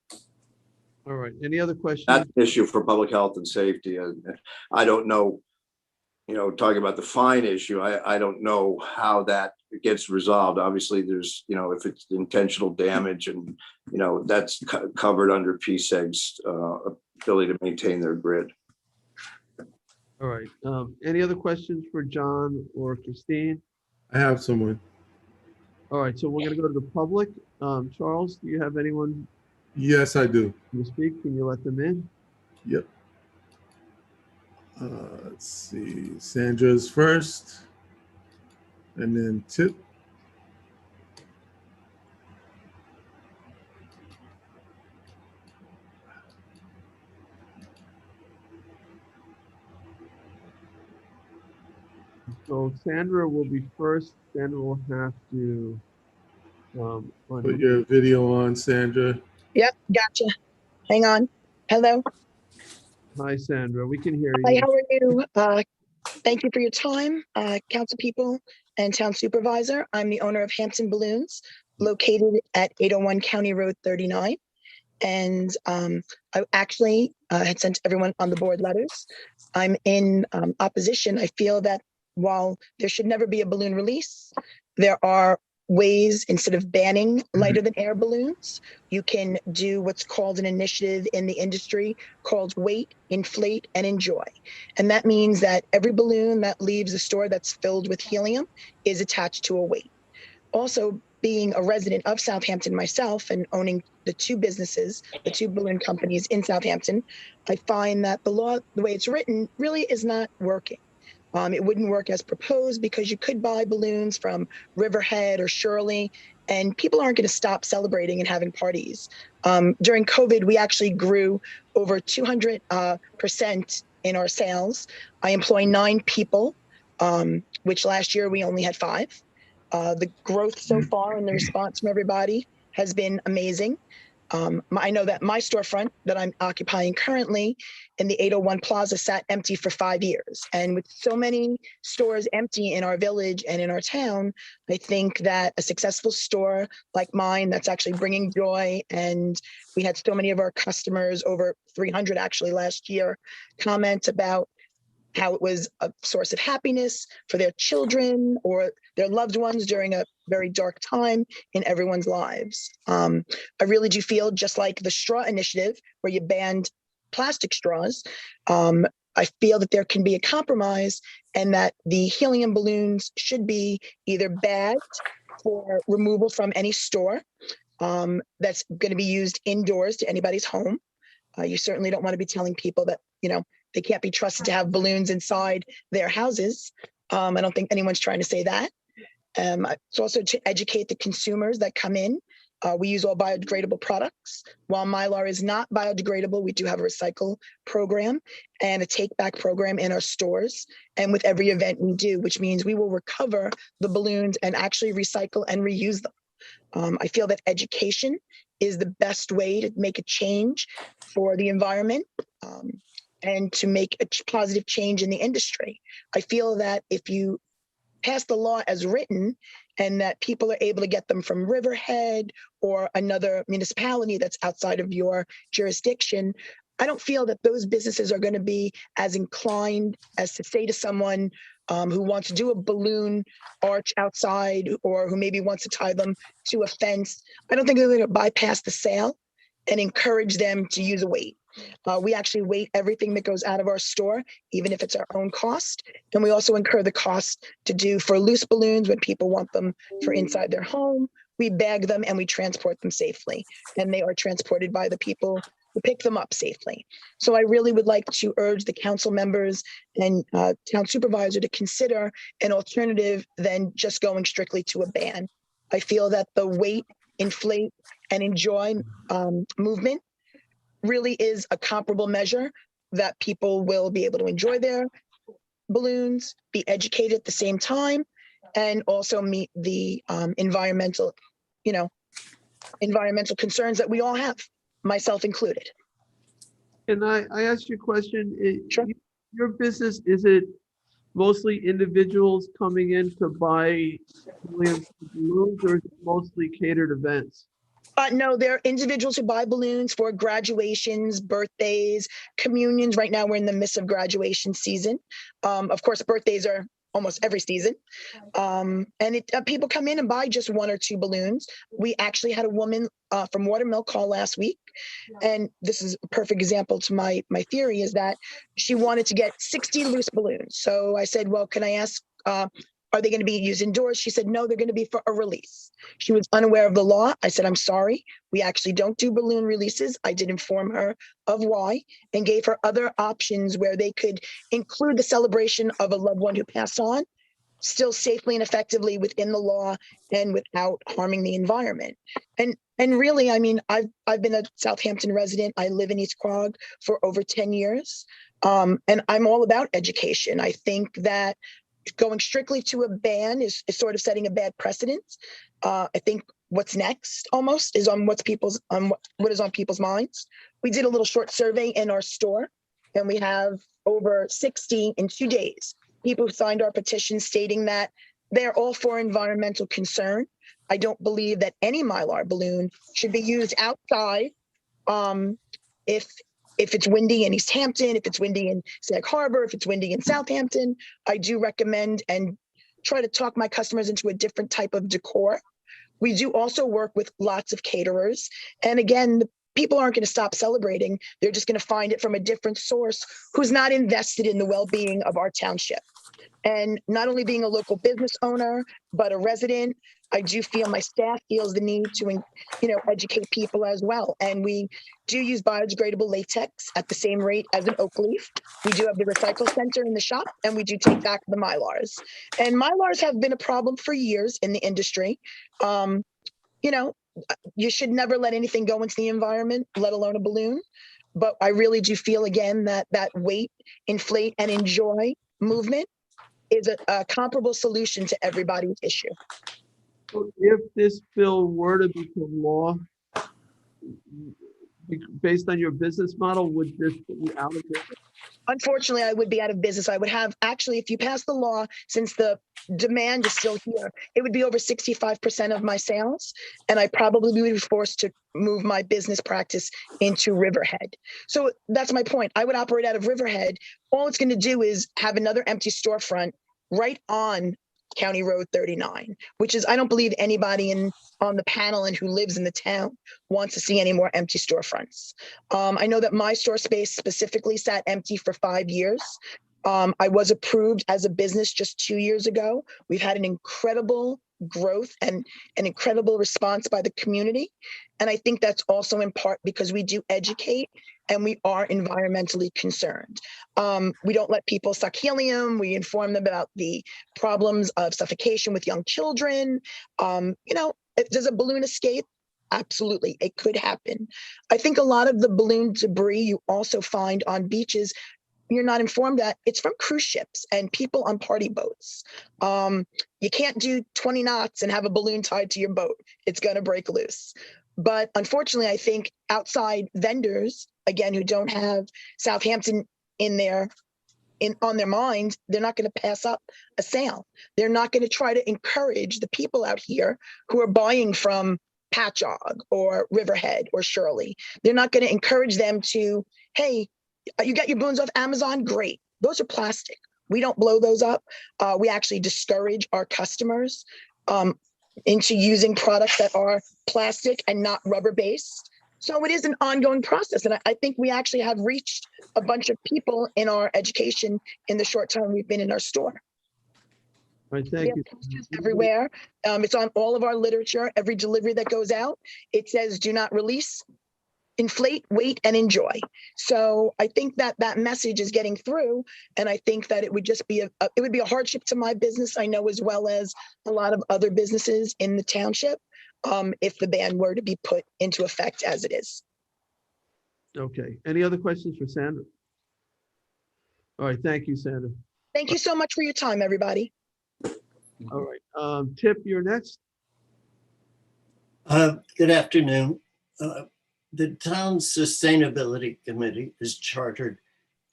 All right. Any other questions? That's an issue for public health and safety. And I don't know, talking about the fine issue, I don't know how that gets resolved. Obviously, there's, if it's intentional damage and, that's covered under PSEG's ability to maintain their grid. All right. Any other questions for John or Christine? I have someone. All right. So we're going to go to the public. Charles, do you have anyone Yes, I do. to speak? Can you let them in? Yep. Let's see. Sandra's first, and then Tip. So Sandra will be first, then we'll have to, Put your video on, Sandra. Yep, gotcha. Hang on. Hello. Hi, Sandra, we can hear Hi, you. how are you? Thank you for your time, council people and town supervisor. I'm the owner of Hampton Balloons, located at 801 County Road 39. And I actually had sent everyone on the board letters. I'm in opposition. I feel that while there should never be a balloon release, there are ways, instead of banning lighter than air balloons, you can do what's called an initiative in the industry called wait, inflate, and enjoy. And that means that every balloon that leaves a store that's filled with helium is attached to a weight. Also, being a resident of Southampton myself and owning the two businesses, the two balloon companies in Southampton, I find that the law, the way it's written, really is not working. It wouldn't work as proposed because you could buy balloons from Riverhead or Shirley, and people aren't going to stop celebrating and having parties. During COVID, we actually grew over 200% in our sales. I employ 9 people, which last year we only had 5. The growth so far and the response from everybody has been amazing. I know that my storefront that I'm occupying currently in the 801 Plaza sat empty for 5 years. And with so many stores empty in our village and in our town, I think that a successful store like mine that's actually bringing joy, and we had so many of our customers, over 300 actually last year, comment about how it was a source of happiness for their children or their loved ones during a very dark time in everyone's lives. I really do feel just like the straw initiative where you banned plastic straws. I feel that there can be a compromise and that the helium balloons should be either bagged for removal from any store that's going to be used indoors to anybody's home. You certainly don't want to be telling people that, they can't be trusted to have balloons inside their houses. I don't think anyone's trying to say that. It's also to educate the consumers that come in. We use all biodegradable products. While Mylar is not biodegradable, we do have a recycle program and a take back program in our stores. And with every event we do, which means we will recover the balloons and actually recycle and reuse them. I feel that education is the best way to make a change for the environment. And to make a positive change in the industry. I feel that if you pass the law as written and that people are able to get them from Riverhead or another municipality that's outside of your jurisdiction, I don't feel that those businesses are going to be as inclined as to say to someone who wants to do a balloon arch outside or who maybe wants to tie them to a fence. I don't think they're going to bypass the sale and encourage them to use a weight. We actually weight everything that goes out of our store, even if it's our own cost. And we also incur the cost to do for loose balloons when people want them for inside their home. We bag them and we transport them safely. And they are transported by the people who pick them up safely. So I really would like to urge the council members and town supervisor to consider an alternative than just going strictly to a ban. I feel that the wait, inflate, and enjoy movement really is a comparable measure that people will be able to enjoy their balloons, be educated at the same time, and also meet the environmental concerns that we all have, myself included. Can I ask you a question? Sure. Your business, is it mostly individuals coming in to buy balloons, or is it mostly catered events? No, there are individuals who buy balloons for graduations, birthdays, communions. Right now, we're in the midst of graduation season. Of course, birthdays are almost every season. And people come in and buy just 1 or 2 balloons. We actually had a woman from Watermill call last week. And this is a perfect example to my theory, is that she wanted to get 60 loose balloons. So I said, well, can I ask, are they going to be used indoors? She said, no, they're going to be for a release. She was unaware of the law. I said, I'm sorry. We actually don't do balloon releases. I did inform her of why and gave her other options where they could include the celebration of a loved one who passed on, still safely and effectively within the law and without harming the environment. And really, I mean, I've been a Southampton resident. I live in East Quogue for over 10 years. And I'm all about education. I think that going strictly to a ban is sort of setting a bad precedent. I think what's next almost is on what is on people's minds. We did a little short survey in our store, and we have over 60 in 2 days. People who signed our petition stating that they're all for environmental concern. I don't believe that any Mylar balloon should be used outside. If it's windy in East Hampton, if it's windy in Sag Harbor, if it's windy in Southampton, I do recommend and try to talk my customers into a different type of decor. We do also work with lots of caterers. And again, the people aren't going to stop celebrating. They're just going to find it from a different source who's not invested in the well-being of our township. And not only being a local business owner, but a resident, I do feel my staff feels the need to, educate people as well. And we do use biodegradable latex at the same rate as an oak leaf. We do have the recycle center in the shop, and we do take back the Mylars. And Mylars have been a problem for years in the industry. You should never let anything go into the environment, let alone a balloon. But I really do feel, again, that wait, inflate, and enjoy movement is a comparable solution to everybody's issue. If this bill were to become law, based on your business model, would this put you out of business? Unfortunately, I would be out of business. I would have, actually, if you pass the law, since the demand is still here, it would be over 65% of my sales, and I probably would be forced to move my business practice into Riverhead. So that's my point. I would operate out of Riverhead. All it's going to do is have another empty storefront right on County Road 39, which is, I don't believe anybody on the panel and who lives in the town wants to see any more empty storefronts. I know that my store space specifically sat empty for 5 years. I was approved as a business just 2 years ago. We've had an incredible growth and an incredible response by the community. And I think that's also in part because we do educate and we are environmentally concerned. We don't let people suck helium. We inform them about the problems of suffocation with young children. Does a balloon escape? Absolutely, it could happen. I think a lot of the balloon debris you also find on beaches, you're not informed that it's from cruise ships and people on party boats. You can't do 20 knots and have a balloon tied to your boat. It's going to break loose. But unfortunately, I think outside vendors, again, who don't have Southampton on their mind, they're not going to pass up a sale. They're not going to try to encourage the people out here who are buying from Patchogue or Riverhead or Shirley. They're not going to encourage them to, hey, you got your balloons off Amazon? Great. Those are plastic. We don't blow those up. We actually discourage our customers into using products that are plastic and not rubber-based. So it is an ongoing process. And I think we actually have reached a bunch of people in our education in the short time we've been in our store. Right, thank you. Posters everywhere. It's on all of our literature. Every delivery that goes out, it says, do not release, inflate, wait, and enjoy. So I think that message is getting through, and I think that it would just be a hardship to my business, I know, as well as a lot of other businesses in the township, if the ban were to be put into effect as it is. Okay, any other questions for Sandra? All right, thank you, Sandra. Thank you so much for your time, everybody. All right, Tip, you're next. Good afternoon. The town's sustainability committee is chartered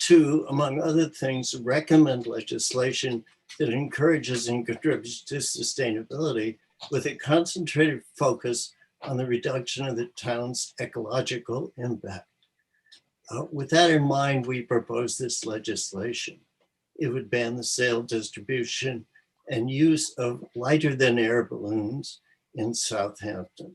to, among other things, recommend legislation that encourages and contributes to sustainability with a concentrated focus on the reduction of the town's ecological impact. With that in mind, we propose this legislation. It would ban the sale, distribution, and use of lighter than air balloons in Southampton.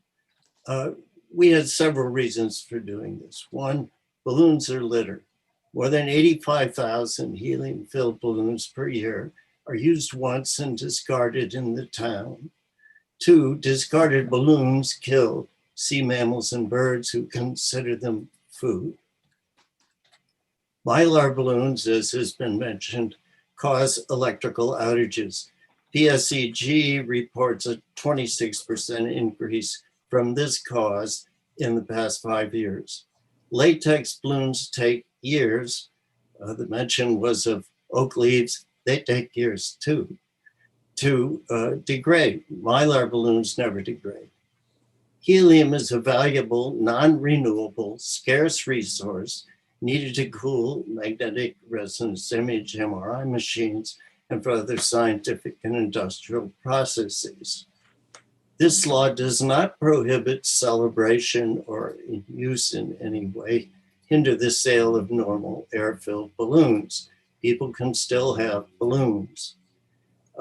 We had several reasons for doing this. One, balloons are litter. More than 85,000 helium-filled balloons per year are used once and discarded in the town. Two, discarded balloons kill sea mammals and birds who consider them food. Mylar balloons, as has been mentioned, cause electrical outages. PSEG reports a 26% increase from this cause in the past 5 years. Latex balloons take years. The mention was of oak leaves. they take years too to degrade. Mylar balloons never degrade. Helium is a valuable, non-renewable, scarce resource needed to cool magnetic resonance image MRI machines and for other scientific and industrial processes. This law does not prohibit celebration or use in any way, hinder the sale of normal air-filled balloons. People can still have balloons.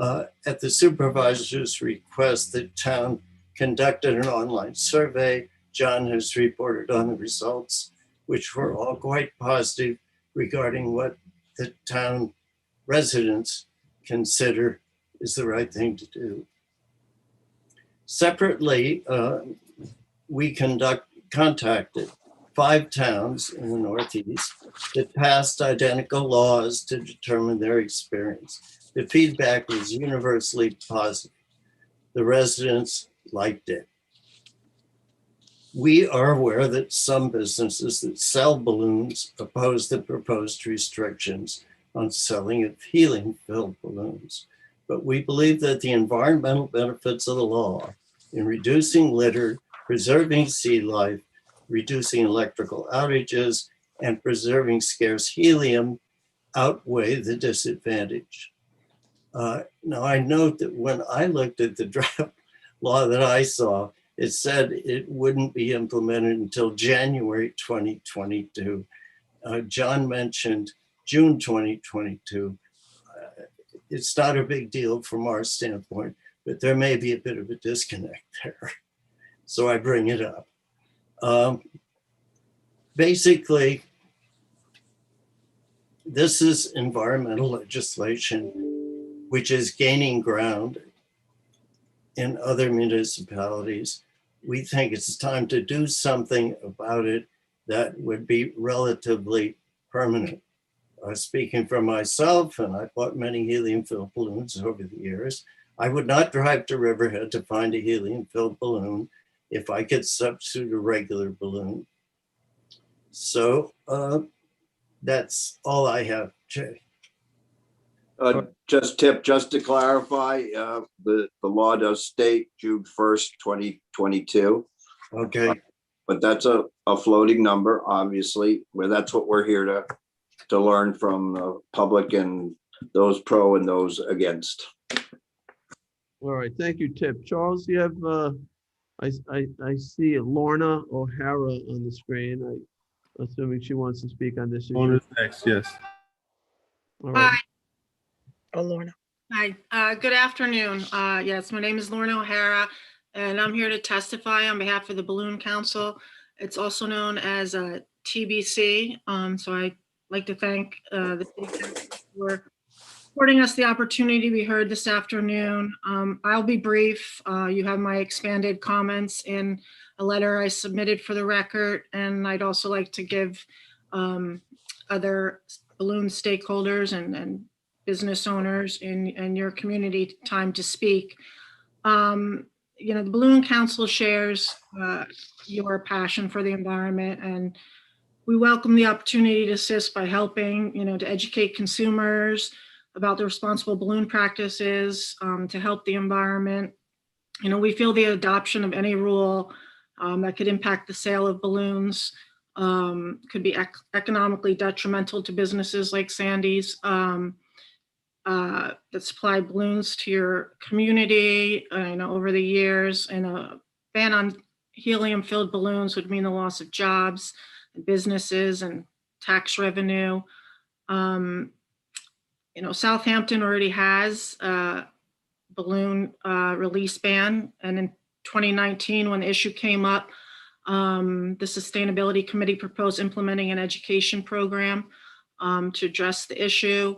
At the supervisor's request, the town conducted an online survey. John has reported on the results, which were all quite positive regarding what the town residents consider is the right thing to do. Separately, we contacted 5 towns in the Northeast that passed identical laws to determine their experience. The feedback was universally positive. The residents liked it. We are aware that some businesses that sell balloons oppose the proposed restrictions on selling of helium-filled balloons. But we believe that the environmental benefits of the law in reducing litter, preserving sea life, reducing electrical outages, and preserving scarce helium outweigh the disadvantage. Now, I note that when I looked at the draft law that I saw, it said it wouldn't be implemented until January 2022. John mentioned June 2022. It's not a big deal from our standpoint, but there may be a bit of a disconnect there. So I bring it up. Basically, this is environmental legislation which is gaining ground in other municipalities. We think it's time to do something about it that would be relatively permanent. Speaking for myself, and I bought many helium-filled balloons over the years, I would not drive to Riverhead to find a helium-filled balloon if I could substitute a regular balloon. So that's all I have, Jay. Just to clarify, the law does state June 1st, 2022. Okay. But that's a floating number, obviously, where that's what we're here to learn from the public and those pro and those against. All right, thank you, Tip. Charles, you have, I see Lorna O'Hara on the screen. I'm assuming she wants to speak on this issue. Lorna's next, yes. All right. Hi. Oh, Lorna. Hi, good afternoon. Yes, my name is Lorna O'Hara, and I'm here to testify on behalf of the Balloon Council. It's also known as TBC. So I'd like to thank the City Council for affording us the opportunity to be heard this afternoon. I'll be brief. You have my expanded comments in a letter I submitted for the record, and I'd also like to give other balloon stakeholders and business owners in your community time to speak. You know, the Balloon Council shares your passion for the environment, and we welcome the opportunity to assist by helping, you know, to educate consumers about the responsible balloon practices, to help the environment. You know, we feel the adoption of any rule that could impact the sale of balloons could be economically detrimental to businesses like Sandy's that supply balloons to your community, you know, over the years. And a ban on helium-filled balloons would mean the loss of jobs, and businesses, and tax revenue. You know, Southampton already has a balloon release ban, and in 2019, when the issue came up, the Sustainability Committee proposed implementing an education program to address the issue.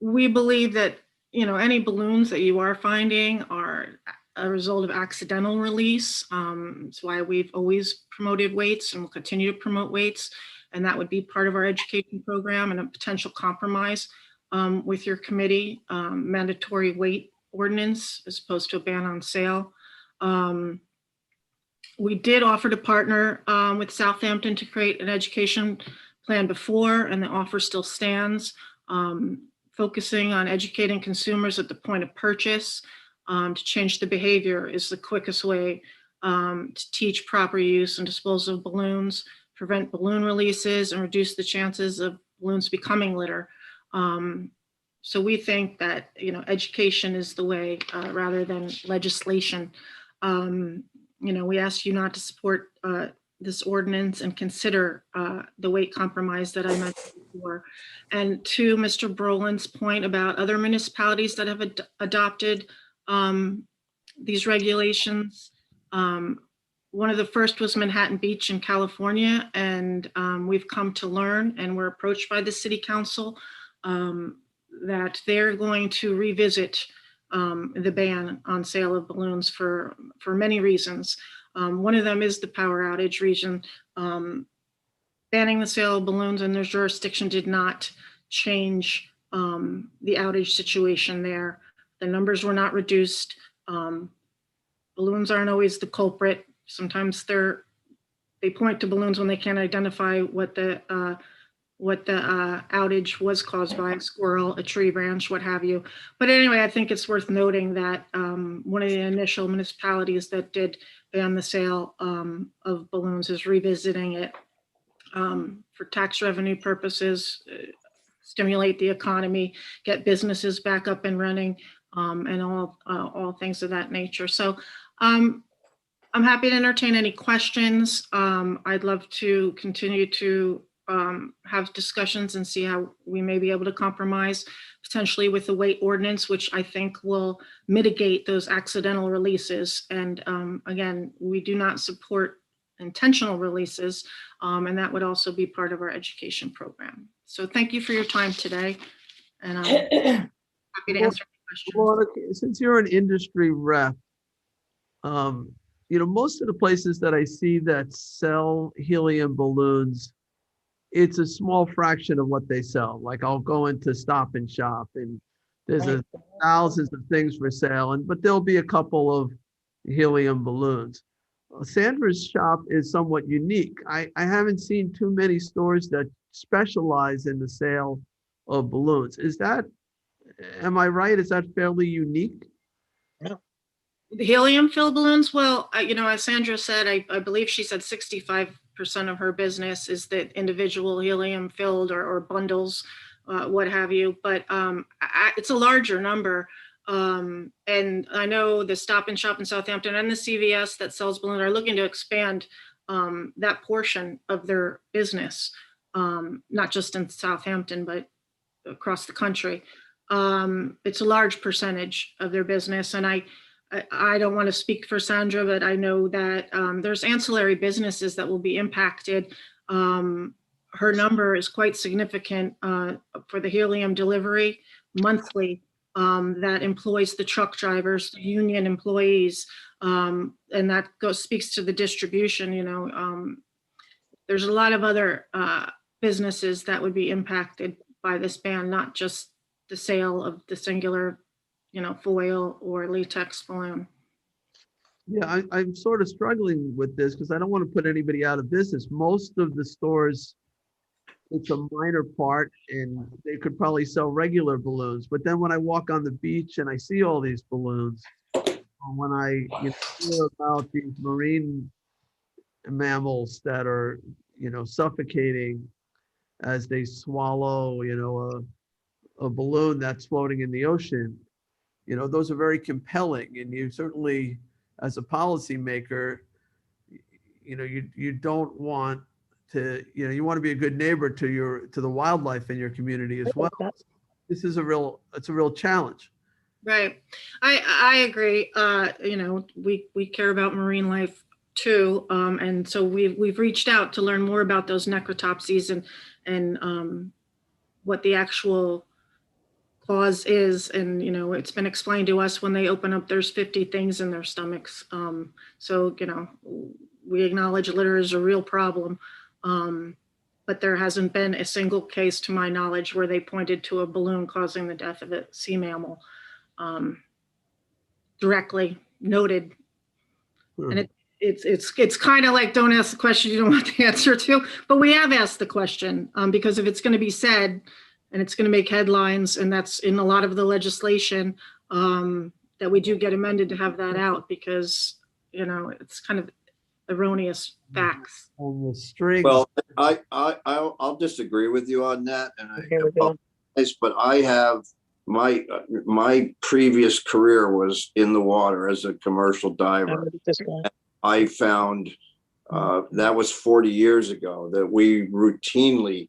We believe that, you know, any balloons that you are finding are a result of accidental release. That's why we've always promoted weights and will continue to promote weights. And that would be part of our education program and a potential compromise with your committee, mandatory weight ordinance as opposed to a ban on sale. We did offer to partner with Southampton to create an education plan before, and the offer still stands. focusing on educating consumers at the point of purchase to change the behavior is the quickest way to teach proper use and disposal of balloons, prevent balloon releases, and reduce the chances of balloons becoming litter. So we think that, education is the way rather than legislation. We ask you not to support this ordinance and consider the weight compromise that I mentioned before. And to Mr. Brolin's point about other municipalities that have adopted these regulations, one of the first was Manhattan Beach in California, and we've come to learn, and we're approached by the city council that they're going to revisit the ban on sale of balloons for many reasons. One of them is the power outage region. Banning the sale of balloons in their jurisdiction did not change the outage situation there. The numbers were not reduced. Balloons aren't always the culprit. Sometimes they point to balloons when they can't identify what the outage was caused by, a squirrel, a tree branch, what have you. But anyway, I think it's worth noting that one of the initial municipalities that did ban the sale of balloons is revisiting it for tax revenue purposes, stimulate the economy, get businesses back up and running, and all things of that nature. So I'm happy to entertain any questions. I'd love to continue to have discussions and see how we may be able to compromise potentially with the weight ordinance, which I think will mitigate those accidental releases. And again, we do not support intentional releases, and that would also be part of our education program. So thank you for your time today, and I'm happy to answer any questions. Since you're an industry rep, most of the places that I see that sell helium balloons, it's a small fraction of what they sell. Like I'll go into Stop and Shop and there's thousands of things for sale, but there'll be a couple of helium balloons. Sandra's shop is somewhat unique. I haven't seen too many stores that specialize in the sale of balloons. Am I right? Is that fairly unique? The helium-filled balloons, well, as Sandra said, I believe she said 65% of her business is the individual helium-filled or bundles, what have you. But it's a larger number. And I know the Stop and Shop in Southampton and the CVS that sells balloons are looking to expand that portion of their business, not just in Southampton, but across the country. It's a large percentage of their business. And I don't want to speak for Sandra, but I know that there's ancillary businesses that will be impacted. Her number is quite significant for the helium delivery monthly that employs the truck drivers, the union employees, and that speaks to the distribution. There's a lot of other businesses that would be impacted by this ban, not just the sale of the singular foil or latex balloon. Yeah, I'm sort of struggling with this because I don't want to put anybody out of business. Most of the stores, it's a minor part and they could probably sell regular balloons. But then when I walk on the beach and I see all these balloons, when I hear about these marine mammals that are, suffocating as they swallow, a balloon that's floating in the ocean, those are very compelling. And you certainly, as a policymaker, you don't want to, you want to be a good neighbor to the wildlife in your community as well. This is it's a real challenge. Right. I agree. We care about marine life too. And so we've reached out to learn more about those necrotopsies and what the actual cause is. And, it's been explained to us when they open up, there's 50 things in their stomachs. So, we acknowledge litter is a real problem. But there hasn't been a single case to my knowledge where they pointed to a balloon causing the death of a sea mammal directly noted. And it's kind of like, don't ask the question you don't want the answer to, but we have asked the question because if it's going to be said, and it's going to make headlines, and that's in a lot of the legislation that we do get amended to have that out because, it's kind of erroneous facts. On the strings. Well, I'll disagree with you on that, and I Okay, we're good. apologize, but I have my previous career was in the water as a commercial diver. I found that was 40 years ago that we routinely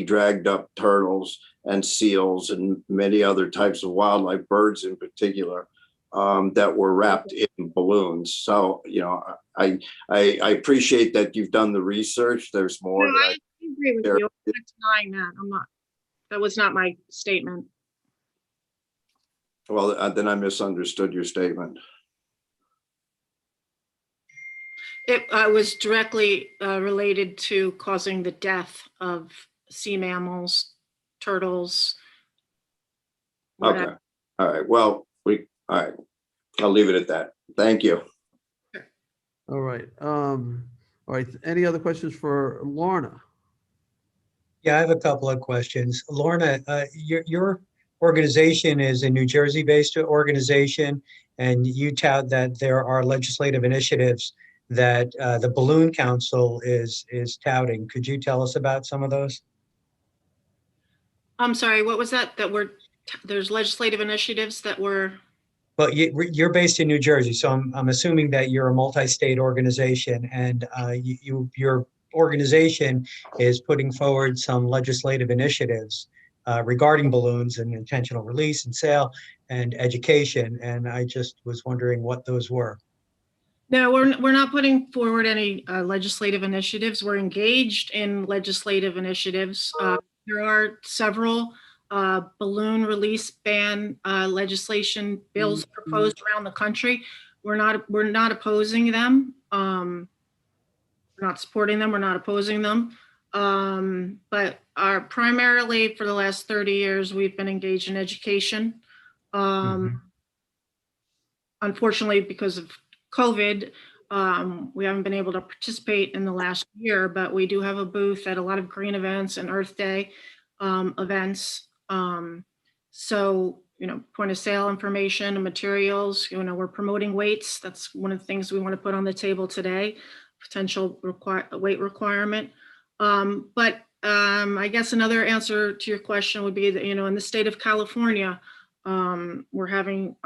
dragged up turtles and seals and many other types of wildlife, birds in particular, that were wrapped in balloons. So, I appreciate that you've done the research. There's more. No, I agree with you. I'm not denying that. That was not my statement. Well, then I misunderstood your statement. It was directly related to causing the death of sea mammals, turtles. Okay. All right. Well, all right. I'll leave it at that. Thank you. All right. All right. Any other questions for Lorna? Yeah, I have a couple of questions. Lorna, your organization is a New Jersey-based organization, and you tout that there are legislative initiatives that the Balloon Council is touting. Could you tell us about some of those? I'm sorry, what was that? There's legislative initiatives that were. Well, you're based in New Jersey, so I'm assuming that you're a multi-state organization, and your organization is putting forward some legislative initiatives regarding balloons and intentional release and sale and education. And I just was wondering what those were. No, we're not putting forward any legislative initiatives. We're engaged in legislative initiatives. There are several balloon release ban legislation bills proposed around the country. We're not opposing them. We're not supporting them. We're not opposing them. But primarily for the last 30 years, we've been engaged in education. Unfortunately, because of COVID, we haven't been able to participate in the last year, but we do have a booth at a lot of green events and Earth Day events. So, point of sale information and materials, we're promoting weights. That's one of the things we want to put on the table today, potential weight requirement. But I guess another answer to your question would be that, in the state of California, we're having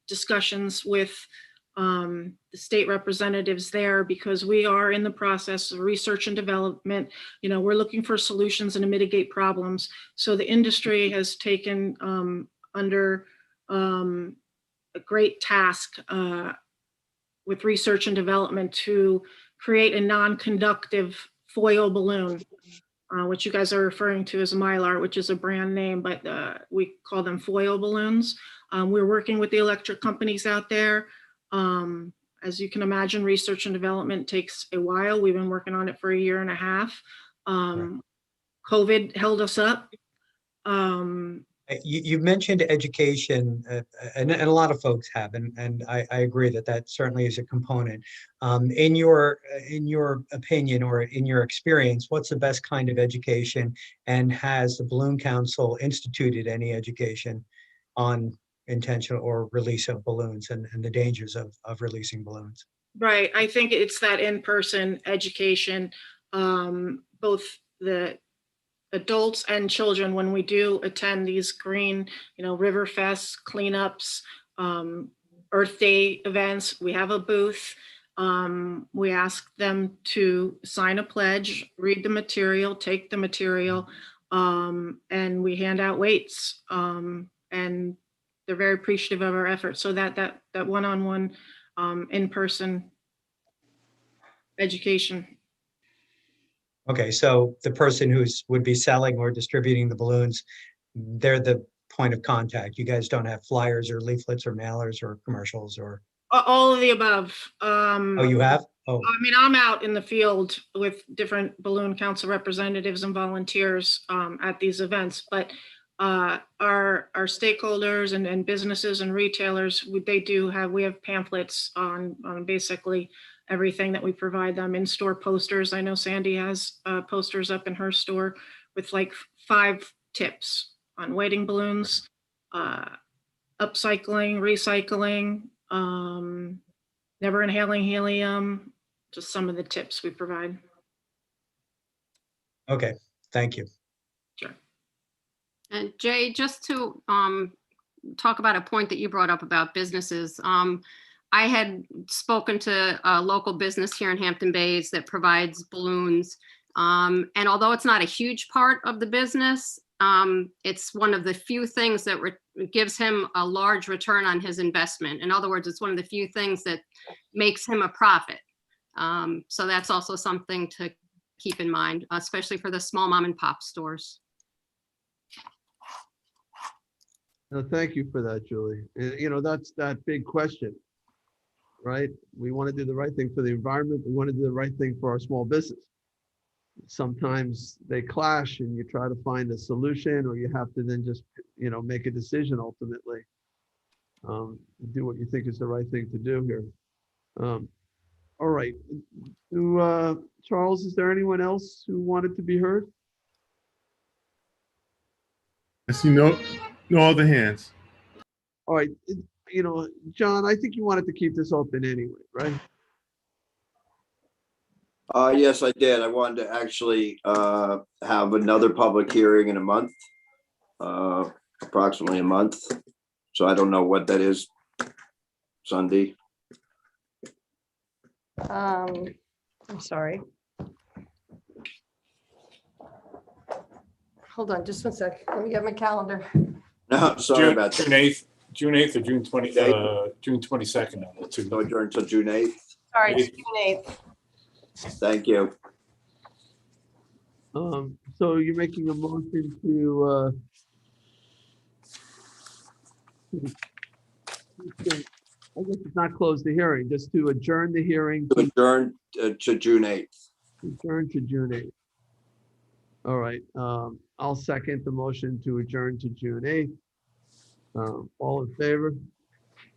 discussions with the state representatives there because we are in the process of research and development. We're looking for solutions and to mitigate problems. So the industry has taken under a great task with research and development to create a non-conductive foil balloon, which you guys are referring to as Mylar, which is a brand name, but we call them foil balloons. We're working with the electric companies out there. As you can imagine, research and development takes a while. We've been working on it for 1.5 years. COVID held us up. You've mentioned education, and a lot of folks have, and I agree that certainly is a component. In your opinion or in your experience, what's the best kind of education, and has the Balloon Council instituted any education on intentional or release of balloons and the dangers of releasing balloons? Right. I think it's that in-person education, both the adults and children, when we do attend these green, river fests, cleanups, Earth Day events, we have a booth. We ask them to sign a pledge, read the material, take the material, and we hand out weights. And they're very appreciative of our efforts. So that one-on-one in-person education. Okay, so the person would be selling or distributing the balloons, they're the point of contact. You guys don't have flyers or leaflets or mailers or commercials or? All of the above. Oh, you have? Oh. I mean, I'm out in the field with different Balloon Council representatives and volunteers at these events, but our stakeholders and businesses and retailers, we have pamphlets on basically everything that we provide them, in-store posters. I know Sandy has posters up in her store with like 5 tips on weighting balloons, upcycling, recycling, never inhaling helium, just some of the tips we provide. Okay, thank you. Sure. And Jay, just to talk about a point that you brought up about businesses. I had spoken to a local business here in Hampton Bays that provides balloons. And although it's not a huge part of the business, it's one of the few things that gives him a large return on his investment. In other words, it's one of the few things that makes him a profit. So that's also something to keep in mind, especially for the small mom and pop stores. No, thank you for that, Julie. You know, that's that big question, right? We want to do the right thing for the environment. We want to do the right thing for our small business. Sometimes they clash and you try to find a solution, or you have to then just, you know, make a decision ultimately. Do what you think is the right thing to do here. All right. Charles, is there anyone else who wanted to be heard? I see no other hands. All right. You know, John, I think you wanted to keep this open anyway, right? Yes, I did. I wanted to actually have another public hearing in a month, approximately a month. So I don't know what that is, Sunday. I'm sorry. Hold on just one sec. Let me get my calendar. No, sorry about that. June 8th or June 22nd. So adjourn until June 8th. Sorry, it's June 8th. Thank you. So you're making a motion to I guess it's not close the hearing, just to adjourn the hearing. To adjourn to June 8th. Adjourn to June 8th. All right. I'll second the motion to adjourn to June 8th. All in favor?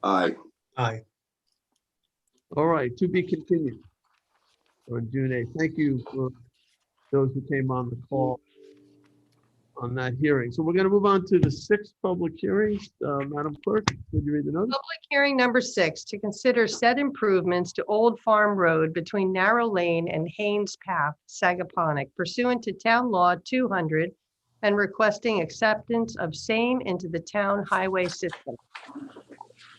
Aye. Aye. All right, to be continued on June 8th. Thank you for those who came on the call on that hearing. So we're going to move on to the 6th public hearing. Madam Clerk, would you read the notice? Public hearing number 6, to consider said improvements to Old Farm Road between Narrow Lane and Haynes Path, Sagaponack, pursuant to Town Law 200, and requesting acceptance of same into the town highway system.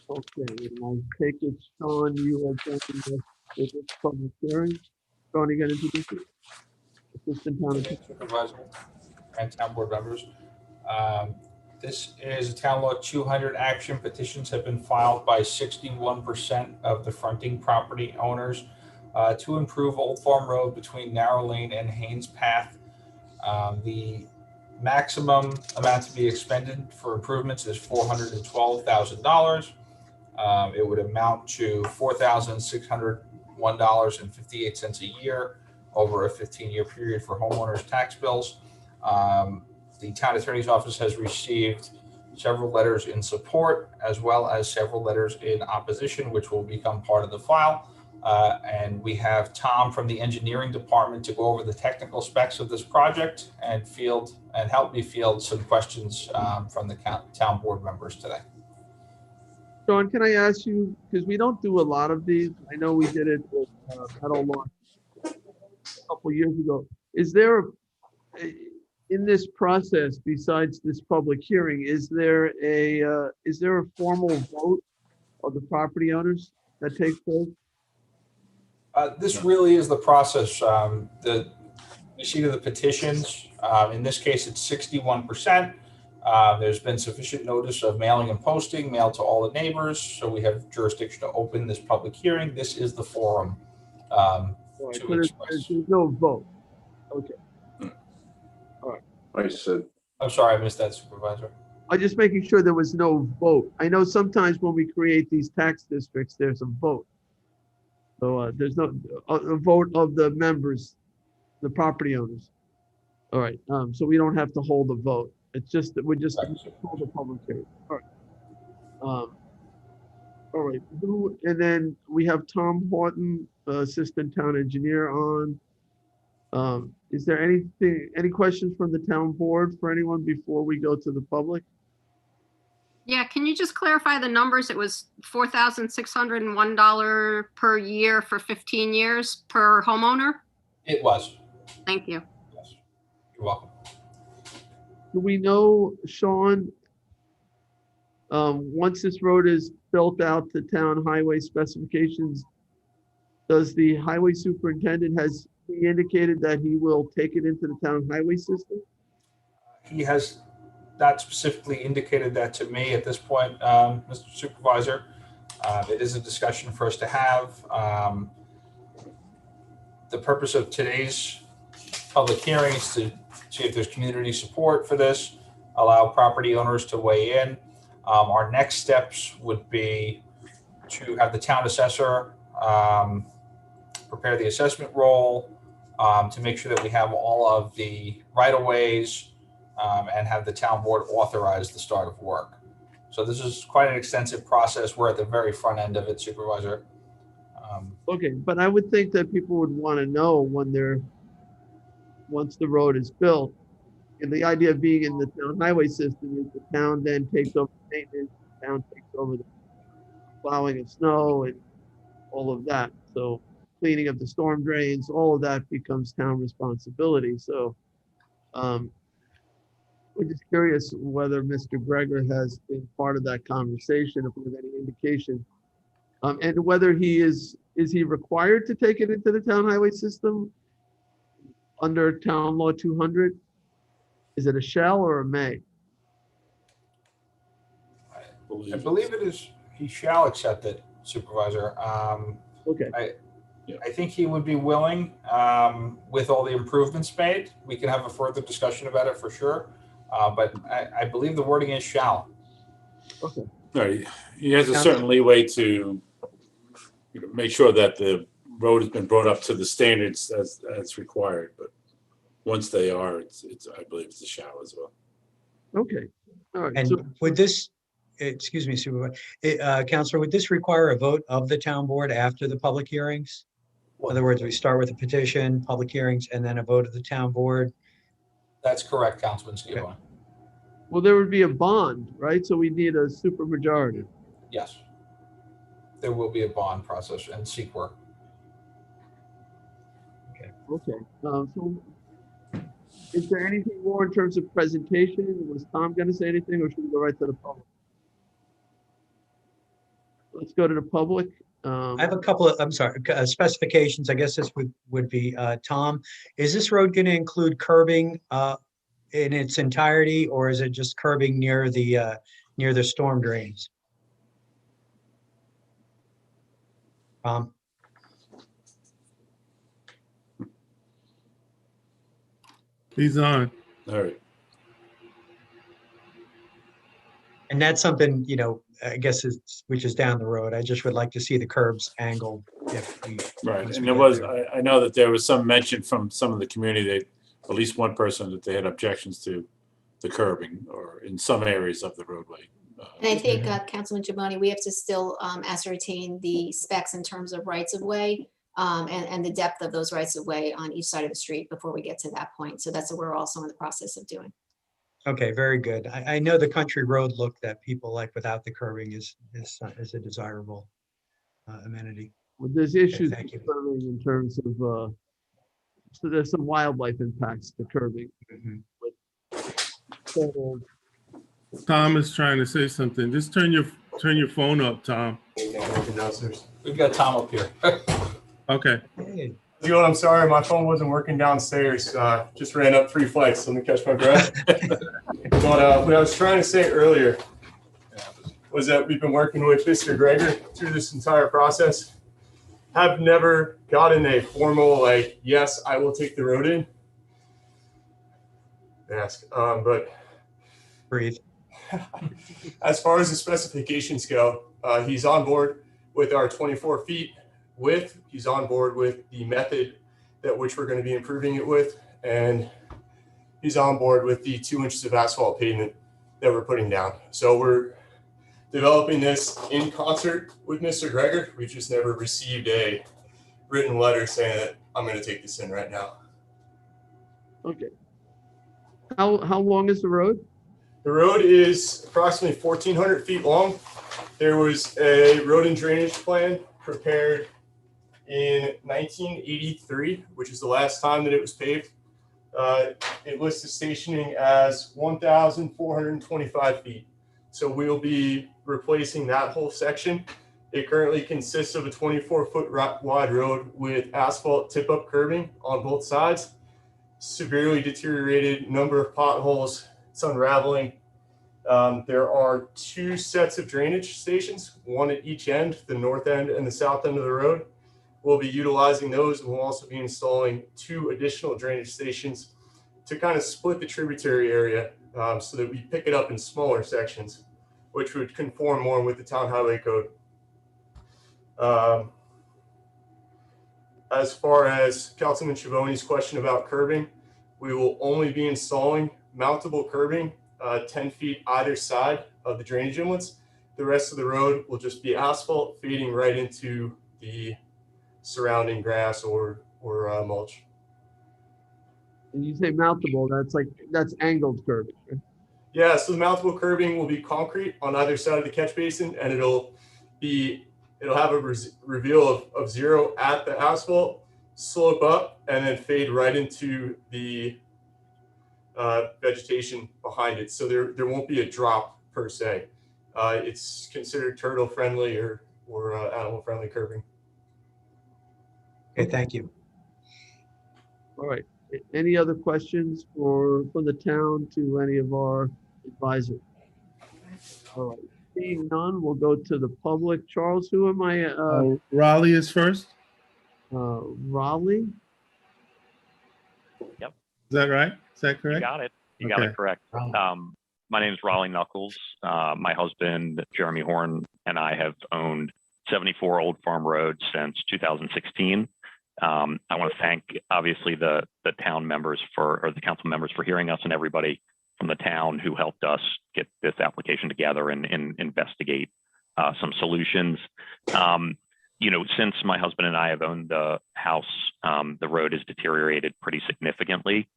Okay, and I take it, Sean, you are joining this public hearing. Sean, you going to introduce it? Assistant Town Attorney. Supervisor and town board members. This is a Town Law 200 action. Petitions have been filed by 61% of the fronting property owners to improve Old Farm Road between Narrow Lane and Haynes Path. The maximum amount to be expended for improvements is $412,000. It would amount to $4,601.58 a year over a 15-year period for homeowners' tax bills. The town attorney's office has received several letters in support, as well as several letters in opposition, which will become part of the file. And we have Tom from the engineering department to go over the technical specs of this project and help me field some questions from the town board members today. Sean, can I ask you, because we don't do a lot of these, I know we did it with Meadow Lawn a couple years ago. Is there, in this process, besides this public hearing, is there a formal vote of the property owners that takes place? This really is the process. The receipt of the petitions, in this case, it's 61%. There's been sufficient notice of mailing and posting, mailed to all the neighbors, so we have jurisdiction to open this public hearing. This is the forum to express. There's no vote. Okay. All right. I said. I'm sorry, I missed that, Supervisor. I'm just making sure there was no vote. I know sometimes when we create these tax districts, there's a vote. So there's no a vote of the members, the property owners. All right. So we don't have to hold a vote. It's just that we just hold a public hearing. All right. All right. And then we have Tom Horton, Assistant Town Engineer, on. Is there any questions from the town board for anyone before we go to the public? Yeah, can you just clarify the numbers? It was $4,601 per year for 15 years per homeowner? It was. Thank you. Yes. You're welcome. Do we know, Sean, once this road is built out to town highway specifications, does the highway superintendent, has he indicated that he will take it into the town highway system? He has not specifically indicated that to me at this point, Mr. Supervisor. It is a discussion for us to have. The purpose of today's public hearing is to see if there's community support for this, allow property owners to weigh in. Our next steps would be to have the town assessor prepare the assessment roll to make sure that we have all of the right-of-ways and have the town board authorize the start of work. So this is quite an extensive process. We're at the very front end of it, Supervisor. Okay, but I would think that people would want to know when once the road is built. And the idea of being in the town highway system is the town then takes over maintenance, the town takes over the plowing of snow and all of that. So cleaning of the storm drains, all of that becomes town responsibility. So we're just curious whether Mr. Greger has been part of that conversation, if we have any indication. And whether is he required to take it into the town highway system under town law 200? Is it a shall or a may? I believe it is, he shall accept it, Supervisor. Okay. I think he would be willing, with all the improvements made. We can have a further discussion about it for sure. But I believe the wording is shall. Okay. Right. He has a certain leeway to make sure that the road has been brought up to the standards as required. But once they are, it's I believe it's a shall as well. Okay. All right. And So, would this, excuse me, Supervisor, Counselor, would this require a vote of the town board after the public hearings? In other words, we start with a petition, public hearings, and then a vote of the town board? That's correct, Councilman Scavone. Okay. well, there would be a bond, right? So we need a supermajority. Yes. There will be a bond process and seek work. Okay. So is there anything more in terms of presentation? Was Tom going to say anything, or should we go right to the public? Let's go to the public. I have a couple of, I'm sorry, specifications. I guess this would be Tom. Is this road going to include curbing in its entirety, or is it just curbing near the storm drains? He's on. All right. And that's something, I guess which is down the road. I just would like to see the curbs angled. Right. And there was, I know that there was some mention from some of the community, that at least one person, that they had objections to the curbing or in some areas of the roadway. And I think, Councilman Giovanni, we have to still ascertain the specs in terms of rights of way and the depth of those rights of way on each side of the street before we get to that point. So that's what we're also in the process of doing. Okay, very good. I know the country road look that people like without the curbing is a desirable amenity. Well, there's issues thank you. with curbing in terms of, so there's some wildlife impacts to curbing. So, Tom is trying to say something. Just turn your phone up, Tom. We've got Tom up here. Okay. Hey. I'm sorry, my phone wasn't working downstairs. Just ran up 3 flights. Let me catch my breath. But what I was trying to say earlier was that we've been working with Mr. Greger through this entire process. Have never gotten a formal, yes, I will take the road in. Ask, but breathe. As far as the specifications go, he's on board with our 24 feet width. He's on board with the method that which we're going to be improving it with, and he's on board with the 2 inches of asphalt pavement that we're putting down. So we're developing this in concert with Mr. Greger. We've just never received a written letter saying that I'm going to take this in right now. Okay. How long is the road? The road is approximately 1,400 feet long. There was a road and drainage plan prepared in 1983, which is the last time that it was paved. It lists the stationing as 1,425 feet. So we'll be replacing that whole section. It currently consists of a 24-foot wide road with asphalt tip-up curbing on both sides. Severely deteriorated, number of potholes. It's unraveling. There are 2 sets of drainage stations, one at each end, the north end and the south end of the road. We'll be utilizing those, and we'll also be installing 2 additional drainage stations to kind of split the tributary area so that we pick it up in smaller sections, which would conform more with the town highway code. As far as Councilman Schiavone's question about curbing, we will only be installing mountable curbing 10 feet either side of the drainage inlets. The rest of the road will just be asphalt feeding right into the surrounding grass or mulch. And you say mountable, that's angled curbing. Right? Yeah, so the mountable curbing will be concrete on either side of the catch basin, and it'll have a reveal of 0 at the asphalt, slope up, and then fade right into the vegetation behind it. So there won't be a drop per se. It's considered turtle friendly or animal friendly curbing. Okay, thank you. All right. Any other questions from the town to any of our advisors? All right. Seeing none, we'll go to the public. Charles, who am I? Raleigh is first. Raleigh? Yep. Is that right? Is that correct? You got it. You got it correct. My name is Raleigh Knuckles. My husband, Jeremy Horn, and I have owned 74 Old Farm Road since 2016. I want to thank, obviously, the town members or the council members for hearing us, and everybody from the town who helped us get this application together and investigate some solutions. Since my husband and I have owned the house, the road has deteriorated pretty significantly.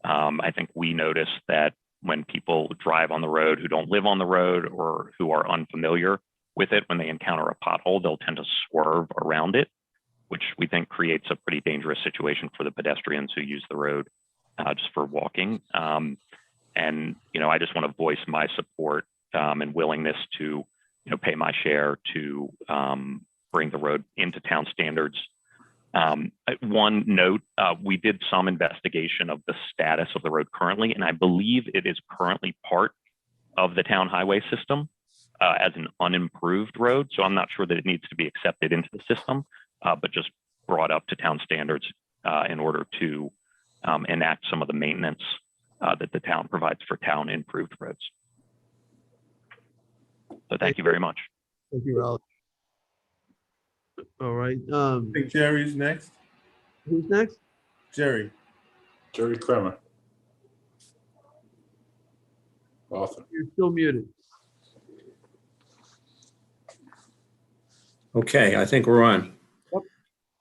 I think we noticed that when people drive on the road who don't live on the road or who are unfamiliar with it, when they encounter a pothole, they'll tend to swerve around it, which we think creates a pretty dangerous situation for the pedestrians who use the road just for walking. I just want to voice my support and willingness to, pay my share to bring the road into town standards. One note, we did some investigation of the status of the road currently, and I believe it is currently part of the town highway system as an unimproved road. So I'm not sure that it needs to be accepted into the system, but just brought up to town standards in order to enact some of the maintenance that the town provides for town improved roads. So thank you very much. Thank you, Raleigh. All right. I think Jerry's next. Who's next? Jerry Kremer. Author. You're still muted. Okay, I think we're on.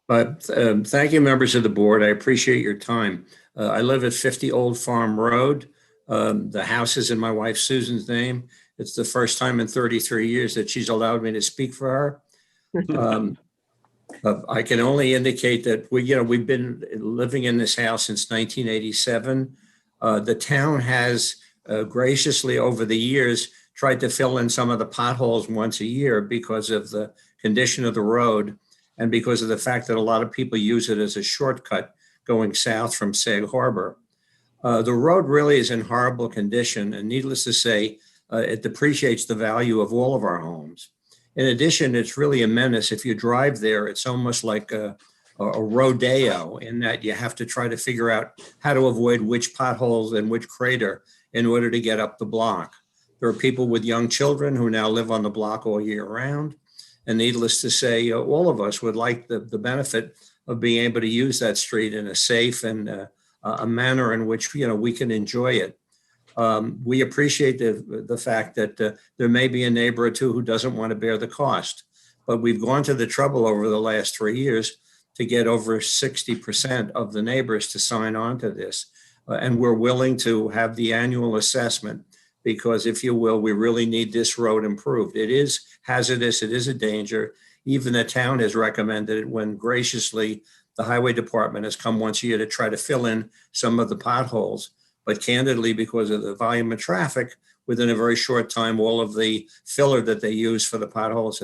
But thank you, members of the board. I appreciate your time. I live at 50 Old Farm Road. The house is in my wife Susan's name. It's the first time in 33 years that she's allowed me to speak for her. I can only indicate that we've been living in this house since 1987. The town has graciously over the years tried to fill in some of the potholes once a year because of the condition of the road and because of the fact that a lot of people use it as a shortcut going south from Sag Harbor. The road really is in horrible condition, and needless to say, it depreciates the value of all of our homes. In addition, it's really a menace. If you drive there, it's almost like a rodeo in that you have to try to figure out how to avoid which potholes and which crater in order to get up the block. There are people with young children who now live on the block all year round. And needless to say, all of us would like the benefit of being able to use that street in a safe and a manner in which we can enjoy it. We appreciate the fact that there may be a neighbor or two who doesn't want to bear the cost, but we've gone to the trouble over the last 3 years to get over 60% of the neighbors to sign on to this. and we're willing to have the annual assessment because, if you will, we really need this road improved. It is hazardous. It is a danger. Even the town has recommended it when graciously the highway department has come once a year to try to fill in some of the potholes. But candidly, because of the volume of traffic, within a very short time, all of the filler that they use for the potholes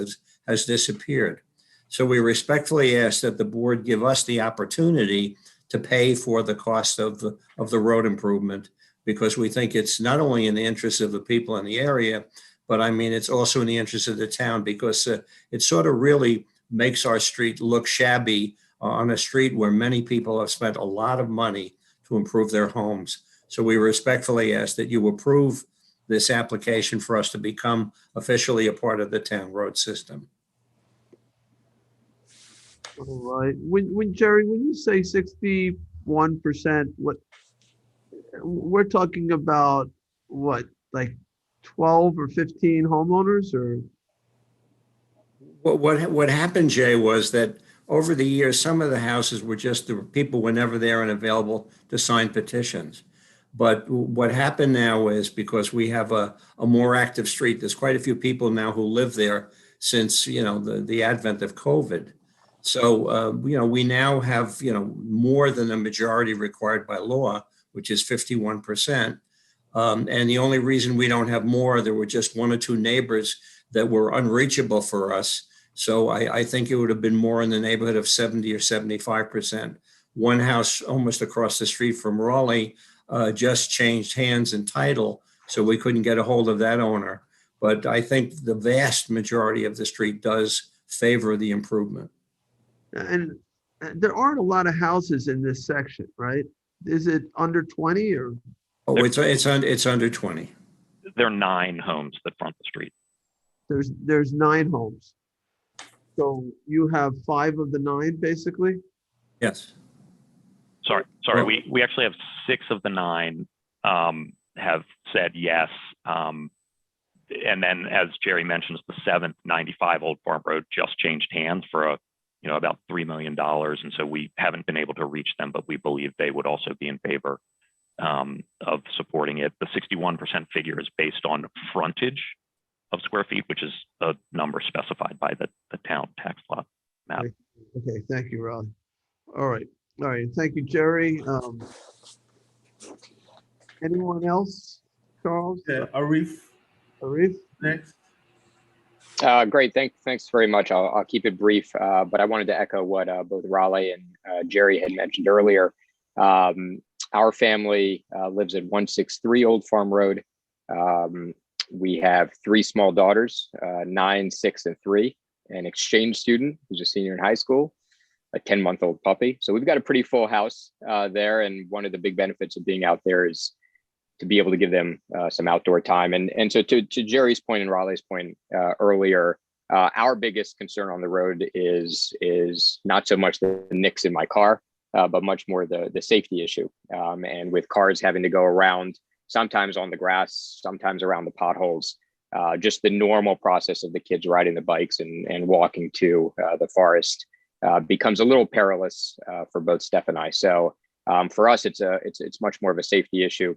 has disappeared. So we respectfully ask that the board give us the opportunity to pay for the cost of the road improvement, because we think it's not only in the interest of the people in the area, but I mean, it's also in the interest of the town, because it sort of really makes our street look shabby on a street where many people have spent a lot of money to improve their homes. So we respectfully ask that you approve this application for us to become officially a part of the town road system. All right. When Jerry, when you say 61%, what we're talking about, what, like 12 or 15 homeowners, or? What happened, Jay, was that over the years, some of the houses were just, the people were never there and available to sign petitions. But what happened now is, because we have a more active street, there's quite a few people now who live there since, the advent of COVID. So, we now have, more than a majority required by law, which is 51%. And the only reason we don't have more, there were just one or two neighbors that were unreachable for us. So I think it would have been more in the neighborhood of 70 or 75%. One house almost across the street from Raleigh just changed hands and title, so we couldn't get a hold of that owner. But I think the vast majority of the street does favor the improvement. And there aren't a lot of houses in this section, right? Is it under 20 or? Oh, it's under 20. There are 9 homes that front the street. There's 9 homes. So you have 5 of the 9, basically? Yes. Sorry. Well, We actually have 6 of the 9 have said yes. And then, as Jerry mentions, the 7th, 95 Old Farm Road just changed hands for about $3 million. And so we haven't been able to reach them, but we believe they would also be in favor of supporting it. The 61% figure is based on frontage of square feet, which is a number specified by the town tax law map. Okay, thank you, Raleigh. All right, thank you, Jerry. Anyone else? Charles? Yeah, Arif next. Great, thanks very much. I'll keep it brief, but I wanted to echo what both Raleigh and Jerry had mentioned earlier. Our family lives at 163 Old Farm Road. We have 3 small daughters, 9, 6, and 3, an exchange student who's a senior in high school, a 10-month-old puppy. So we've got a pretty full house there. And one of the big benefits of being out there is to be able to give them some outdoor time. And so to Jerry's point and Raleigh's point earlier, our biggest concern on the road is not so much the nicks in my car, but much more the safety issue. And with cars having to go around, sometimes on the grass, sometimes around the potholes, just the normal process of the kids riding the bikes and walking to the forest becomes a little perilous for both Steph and I. So for us, it's much more of a safety issue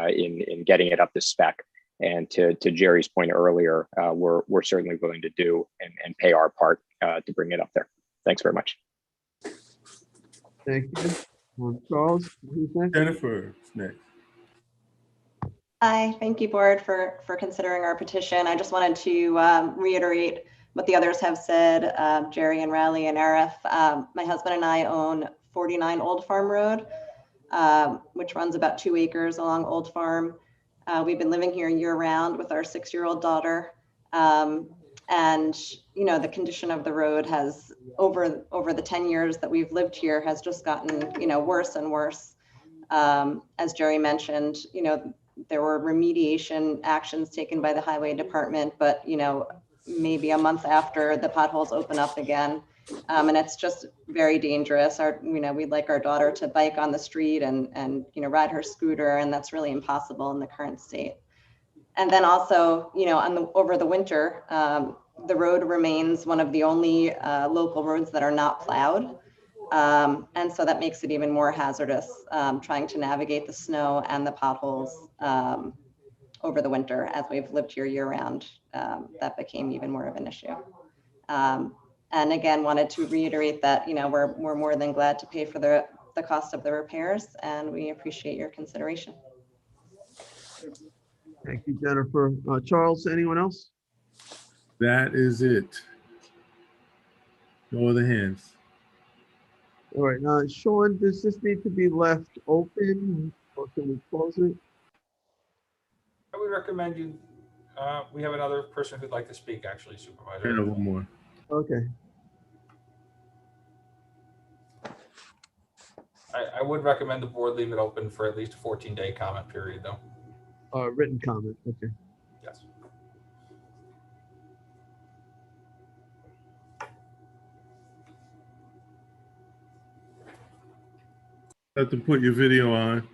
in getting it up to spec. And to Jerry's point earlier, we're certainly willing to do and pay our part to bring it up there. Thanks very much. Thank you. Charles, who's next? Jennifer next. Hi, thank you, board, for considering our petition. I just wanted to reiterate what the others have said, Jerry and Raleigh and Arif. My husband and I own 49 Old Farm Road, which runs about 2 acres along Old Farm. We've been living here year round with our 6-year-old daughter. And, the condition of the road has over the 10 years that we've lived here has just gotten, worse and worse. As Jerry mentioned, there were remediation actions taken by the highway department, but, maybe a month after, the potholes open up again. And it's just very dangerous. We'd like our daughter to bike on the street and ride her scooter, and that's really impossible in the current state. And then also, over the winter, the road remains one of the only local roads that are not plowed. And so that makes it even more hazardous, trying to navigate the snow and the potholes over the winter. As we've lived here year round, that became even more of an issue. And again, wanted to reiterate that, we're more than glad to pay for the cost of the repairs, and we appreciate your consideration. Thank you, Jennifer. Charles, anyone else? That is it. No other hands. All right, Sean, does this need to be left open or can we close it? I would recommend you, we have another person who'd like to speak, actually, Supervisor. And one more. Okay. I would recommend the board leave it open for at least a 14-day comment period, though. Written comment, okay. Yes. Have to put your video on.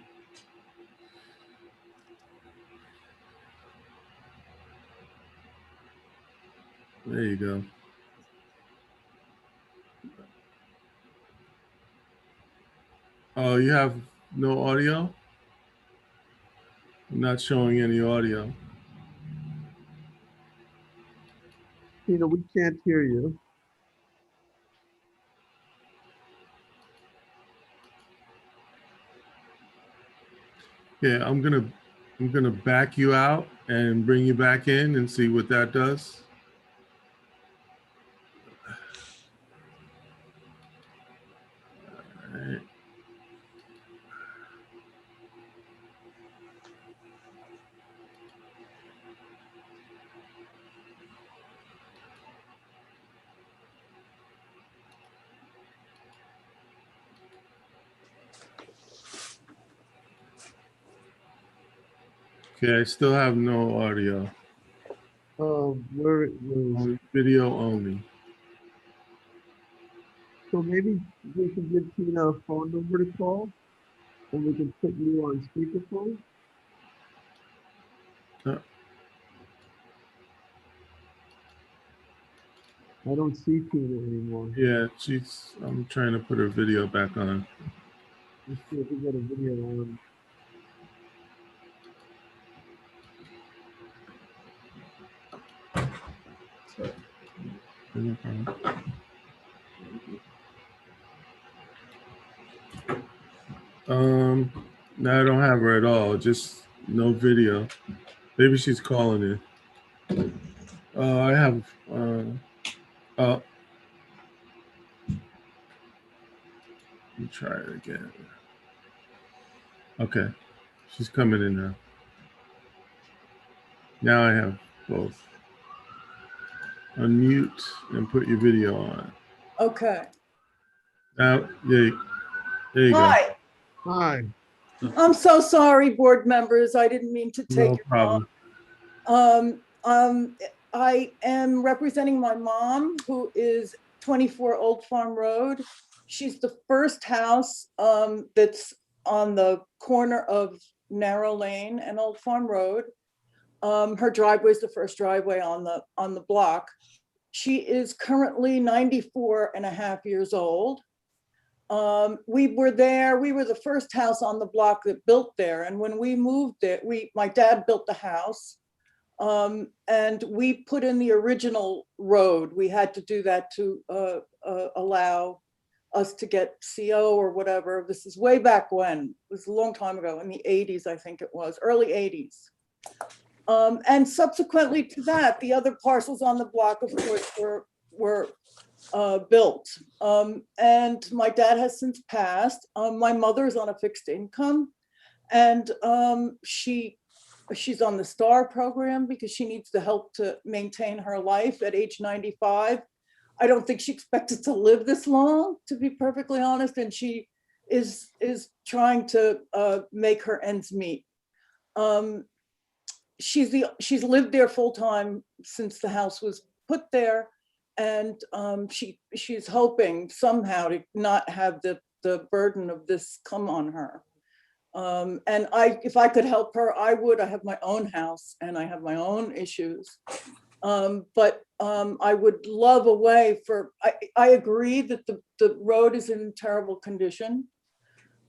There you go. Oh, you have no audio? I'm not showing any audio. Tina, we can't hear you. Yeah, I'm gonna back you out and bring you back in and see what that does. All right. Okay, I still have no audio. We're Video only. so maybe we can give Tina a phone number to call and we can put you on speakerphone. I don't see Tina anymore. Yeah, I'm trying to put her video back on. Let's see if we get a video on. No, I don't have her at all. Just no video. Maybe she's calling in. I have. Let me try it again. Okay, she's coming in now. Now I have both. Unmute and put your video on. Okay. Now, there you Hi. go. Hi. I'm so sorry, board members. I didn't mean to take No problem. I am representing my mom, who is 24 Old Farm Road. She's the first house that's on the corner of Narrow Lane and Old Farm Road. Her driveway is the first driveway on the block. She is currently 94 and a half years old. We were the first house on the block that built there. And when we moved there, my dad built the house and we put in the original road. We had to do that to allow us to get CO or whatever. This is way back when. It was a long time ago, in the 80s, I think it was, early 80s. And subsequently to that, the other parcels on the block, of course, were built. And my dad has since passed. My mother's on a fixed income, and she's on the STAR program because she needs the help to maintain her life at age 95. I don't think she expected to live this long, to be perfectly honest, and she is trying to make her ends meet. She's lived there full time since the house was put there, and she's hoping somehow to not have the burden of this come on her. And if I could help her, I would. I have my own house and I have my own issues. But I would love a way for, I agree that the road is in terrible condition.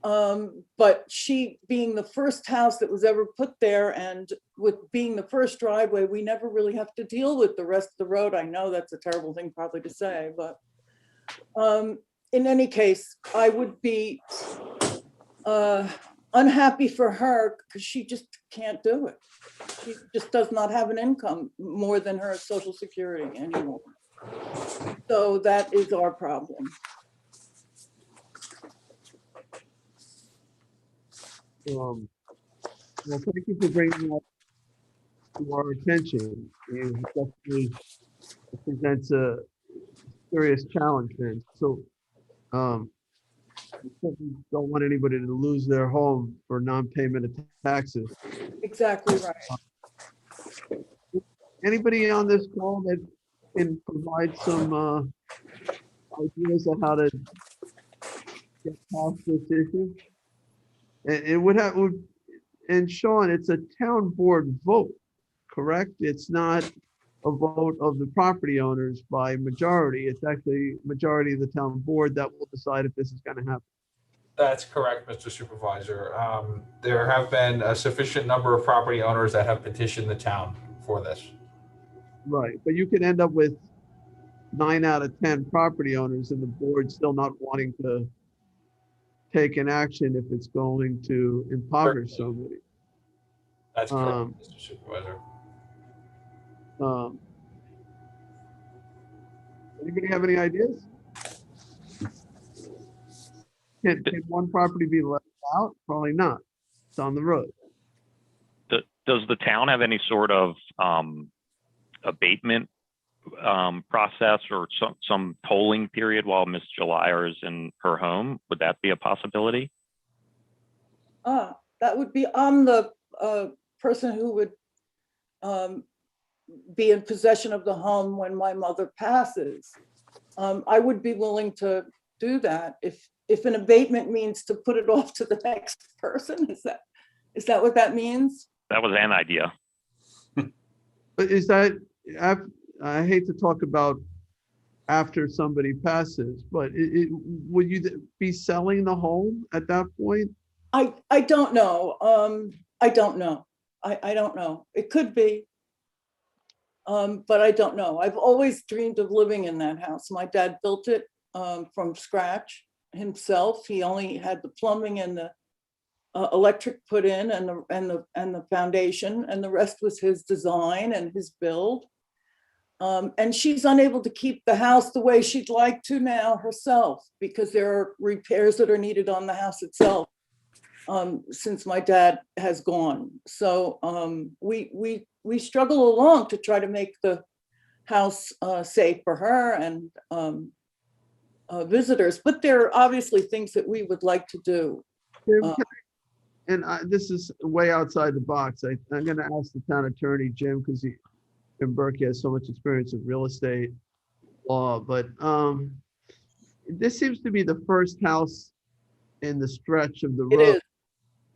But she being the first house that was ever put there, and with being the first driveway, we never really have to deal with the rest of the road. I know that's a terrible thing probably to say, but in any case, I would be unhappy for her because she just can't do it. She just does not have an income more than her Social Security anymore. So that is our problem. Well, thank you for bringing that to our attention. It definitely presents a serious challenge then. So, we certainly don't want anybody to lose their home for non-payment of taxes. Exactly right. Anybody on this call that can provide some ideas on how to get past this issue? It would have, and Sean, it's a town board vote, correct? It's not a vote of the property owners by majority. It's actually majority of the town board that will decide if this is going to happen. That's correct, Mr. Supervisor. There have been a sufficient number of property owners that have petitioned the town for this. Right, but you could end up with 9 out of 10 property owners and the board still not wanting to take an action if it's going to impoverish somebody. That's correct, Mr. Supervisor. Anybody have any ideas? Can one property be left out? Probably not. It's on the road. Does the town have any sort of abatement process or some tolling period while Miss Julier is in her home? Would that be a possibility? That would be, I'm the person who would be in possession of the home when my mother passes. I would be willing to do that if an abatement means to put it off to the next person. Is that what that means? That was an idea. But is that, I hate to talk about after somebody passes, but would you be selling the home at that point? I don't know. I don't know. I don't know. It could be. But I don't know. I've always dreamed of living in that house. My dad built it from scratch himself. He only had the plumbing and the electric put in and the foundation, and the rest was his design and his build. And she's unable to keep the house the way she'd like to now herself because there are repairs that are needed on the house itself since my dad has gone. So we struggle along to try to make the house safe for her and visitors, but there are obviously things that we would like to do. This is way outside the box. I'm going to ask the town attorney, Jim, because Jim Burke has so much experience in real estate law, but this seems to be the first house in the stretch of the road. It is.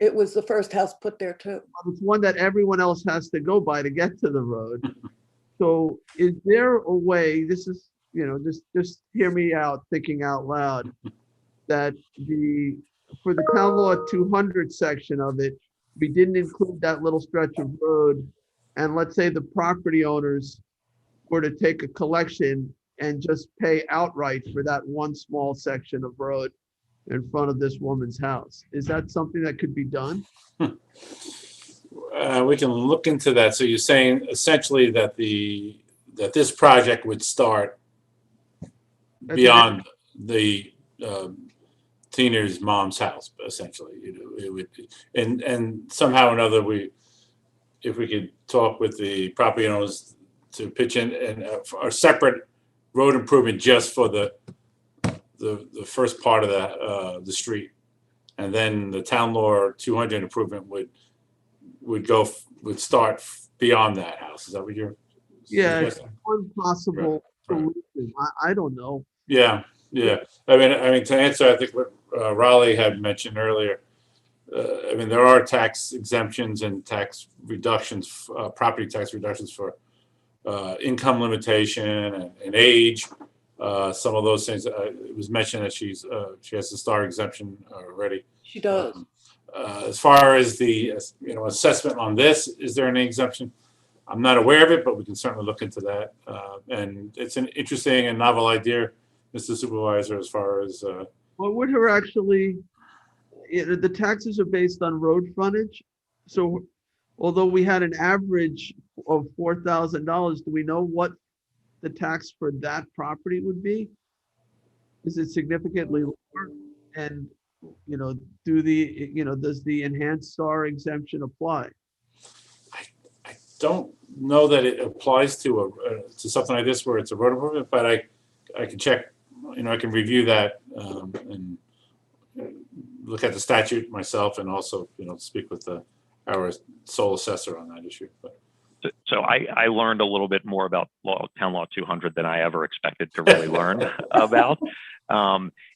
It was the first house put there too. It's one that everyone else has to go by to get to the road. So is there a way, this is, just hear me out, thinking out loud, that for the town law 200 section of it, we didn't include that little stretch of road, and let's say the property owners were to take a collection and just pay outright for that one small section of road in front of this woman's house. Is that something that could be done? We can look into that. So you're saying essentially that this project would start beyond the Tina's mom's house, essentially. It would, and somehow or another, if we could talk with the property owners to pitch in and a separate road improvement just for the first part of the street, and then the town law 200 improvement would start beyond that house. Is that what you're? Yeah, it's one possible solution. I don't know. Yeah. I mean, to answer, I think what Raleigh had mentioned earlier. I mean, there are tax exemptions and tax reductions, property tax reductions for income limitation and age, some of those things. It was mentioned that she has the star exemption already. She does. As far as the assessment on this, is there any exemption? I'm not aware of it, but we can certainly look into that. And it's an interesting and novel idea, Mr. Supervisor, as far as. Well, would her actually, the taxes are based on road frontage. So although we had an average of $4,000, do we know what the tax for that property would be? Is it significantly lower? And, does the enhanced star exemption apply? Don't know that it applies to something like this where it's a road improvement, but I can check, I can review that and look at the statute myself, and also, speak with our sole assessor on that issue. But. So I learned a little bit more about Town Law 200 than I ever expected to really learn about.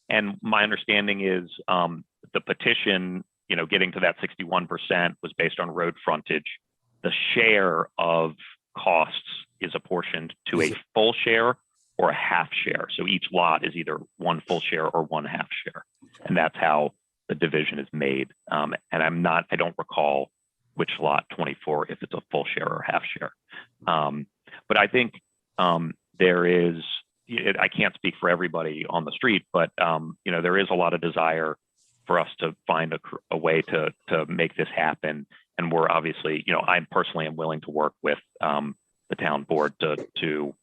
And my understanding is the petition, getting to that 61% was based on road frontage. The share of costs is apportioned to a full share or a half share. So each lot is either one full share or one half share. And that's how the division is made. And I don't recall which lot 24, if it's a full share or half share. But I think there is, I can't speak for everybody on the street, but there is a lot of desire for us to find a way to make this happen. And we're obviously, I personally am willing to work with the town board to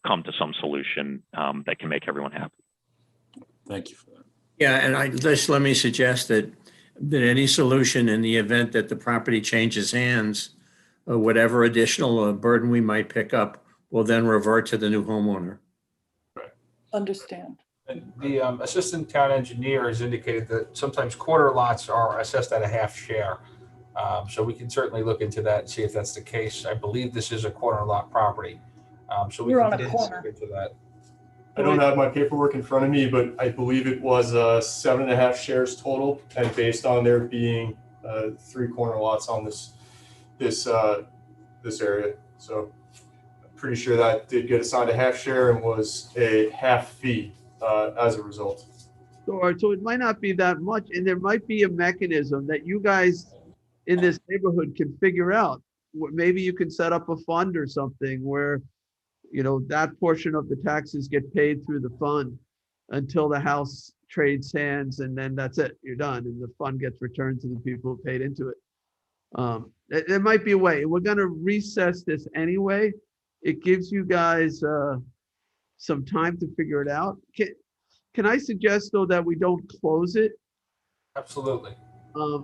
come to some solution that can make everyone happy. Thank you for that. Yeah, and let me suggest that any solution in the event that the property changes hands, whatever additional burden we might pick up will then revert to the new homeowner. Understand. And the assistant town engineer has indicated that sometimes quarter lots are assessed at a half share. So we can certainly look into that and see if that's the case. I believe this is a corner lot property. So we We're can on a look corner. into that. I don't have my paperwork in front of me, but I believe it was 7.5 shares total, and based on there being 3 corner lots on this area. So I'm pretty sure that did get assigned a half share and was a half fee as a result. So it might not be that much, and there might be a mechanism that you guys in this neighborhood can figure out. Maybe you can set up a fund or something where that portion of the taxes get paid through the fund until the house trades hands, and then that's it. You're done, and the fund gets returned to the people who paid into it. There might be a way. We're going to recess this anyway. It gives you guys some time to figure it out. Can I suggest, though, that we don't close it? Absolutely.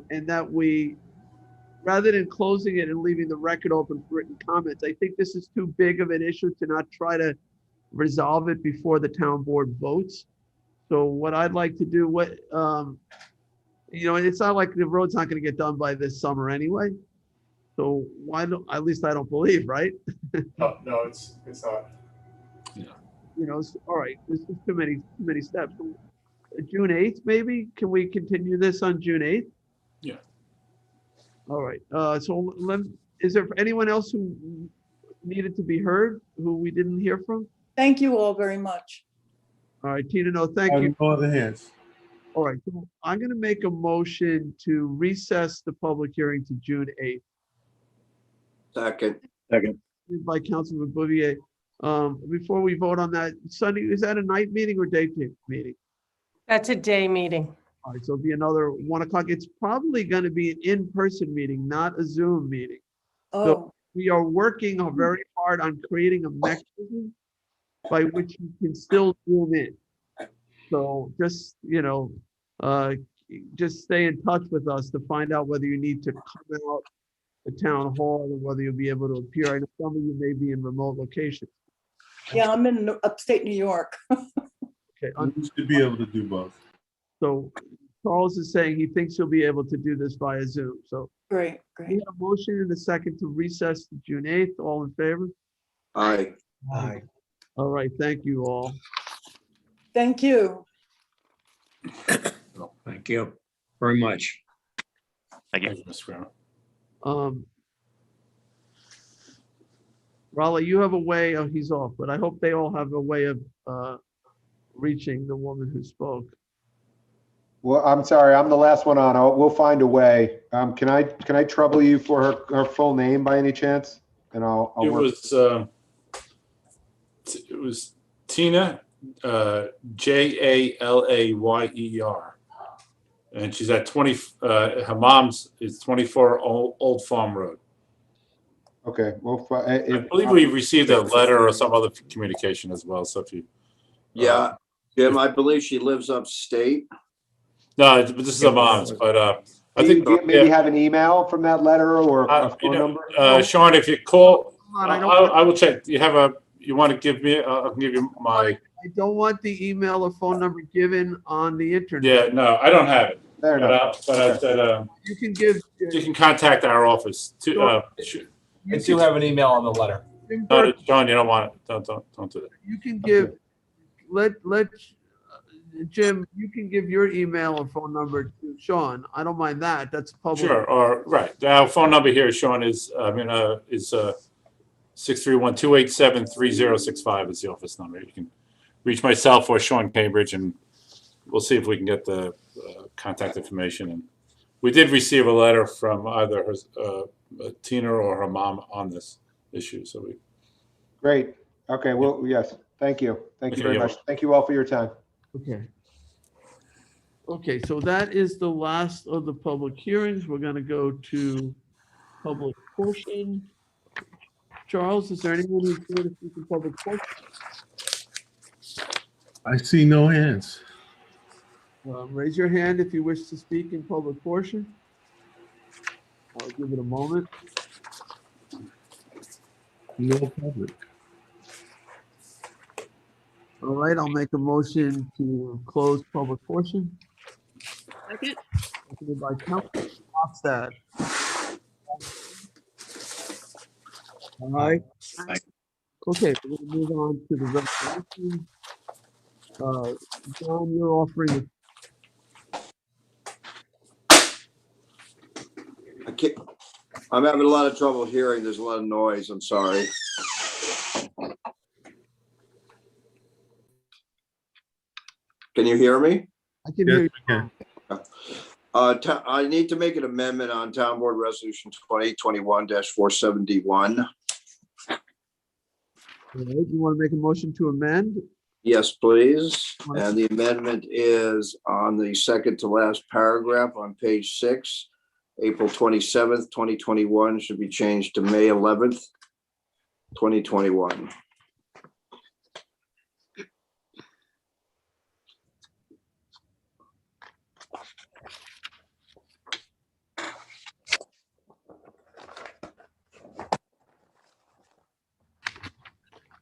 And that we, rather than closing it and leaving the record open for written comments, I think this is too big of an issue to not try to resolve it before the town board votes. So what I'd like to do, it's not like the road's not going to get done by this summer anyway. So why don't, at least I don't believe, right? No, it's not. All right, this is too many steps. June 8th, maybe? Can we continue this on June 8th? Yeah. All right, so is there anyone else who needed to be heard, who we didn't hear from? Thank you all very much. All right, Tina, no, thank you. No other hands. All right, so I'm going to make a motion to recess the public hearing to June 8th. Second. By Councilman Bouvier. Before we vote on that, Sunday, is that a night meeting or day meeting? That's a day meeting. All right, so it'll be another 1 o'clock. It's probably going to be an in-person meeting, not a Zoom meeting. Oh. So we are working very hard on creating a mechanism by which you can still Zoom in. So just, just stay in touch with us to find out whether you need to come out the town hall or whether you'll be able to appear. I know some of you may be in remote locations. Yeah, I'm in upstate New York. Okay. You should be able to do both. So Charles is saying he thinks he'll be able to do this via Zoom. So Great. we have a motion and a second to recess to June 8th. All in favor? Aye. Aye. All right, thank you all. Thank you. Thank you very much. Thank you. Thank you, Mr. Brown. Raleigh, you have a way, oh, he's off, but I hope they all have a way of reaching the woman who spoke. Well, I'm sorry, I'm the last one on. We'll find a way. Can I trouble you for her full name by any chance? And I'll It work. was Tina, Jalayer, and she's at 20. Her mom's is 24 Old Farm Road. Okay. Well, I believe we received a letter or some other communication as well. So if you, Yeah, Jim, I believe she lives upstate. no, but this is a mom's. But I Do think you maybe have an email from that letter or a phone number? Sean, if you call, on, I will check. You want to give me? I'll give you my. I don't want the email or phone number given on the internet. Yeah, no, I don't have it. Fair enough. But I said you can give. You can contact our office. I do have an email on the letter. No, John, you don't want it. Don't do that. You can give. Let Jim. You can give your email or phone number to Sean. I don't mind that. That's public. Sure. Or right. Our phone number here, Sean, is 631-287-3065 is the office number. You can reach myself or Sean Cambridge, and we'll see if we can get the contact information. And we did receive a letter from either her, Tina or her mom on this issue. So we. Great. Okay. Well, yes. Thank you. Thank you Okay, very yeah. much. Thank you all for your time. Okay. Okay, so that is the last of the public hearings. We're going to go to public portion. Charles, is there anyone who's here to speak in public portion? I see no hands. Raise your hand if you wish to speak in public portion. I'll give it a moment. No public. All right, I'll make a motion to close public portion. Second. Seconded by Councilman Hofstad. All right. Okay, we're going to move on to the resolution. John, you're offering. I'm having a lot of trouble hearing. There's a lot of noise. I'm sorry. Can you hear me? I can hear you. I need to make an amendment on Town Board Resolution 2021-471. All right, you want to make a motion to amend? Yes, please. And the amendment is on the second to last paragraph on page 6. April 27th, 2021 should be changed to May 11th, 2021.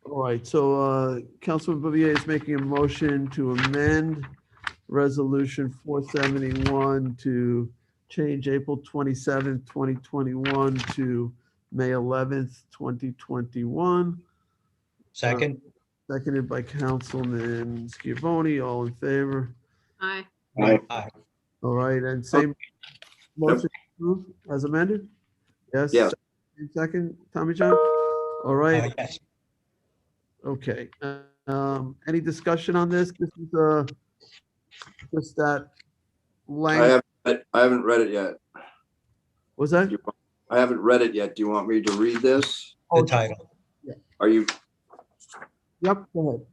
All right, so Councilman Bouvier is making a motion to amend Resolution 471 to change April 27th, 2021 to May 11th, 2021. Second. Seconded by Councilman Scavone. All in favor? Aye. Aye. All right, and same motion approved as amended? Yes? Yes. Second, Tommy John? All right. Yes. Okay. Any discussion on this? This is just that language. I haven't read it yet. Was that? I haven't read it yet. Do you want me to read this? The title. Are you? Yep, go ahead.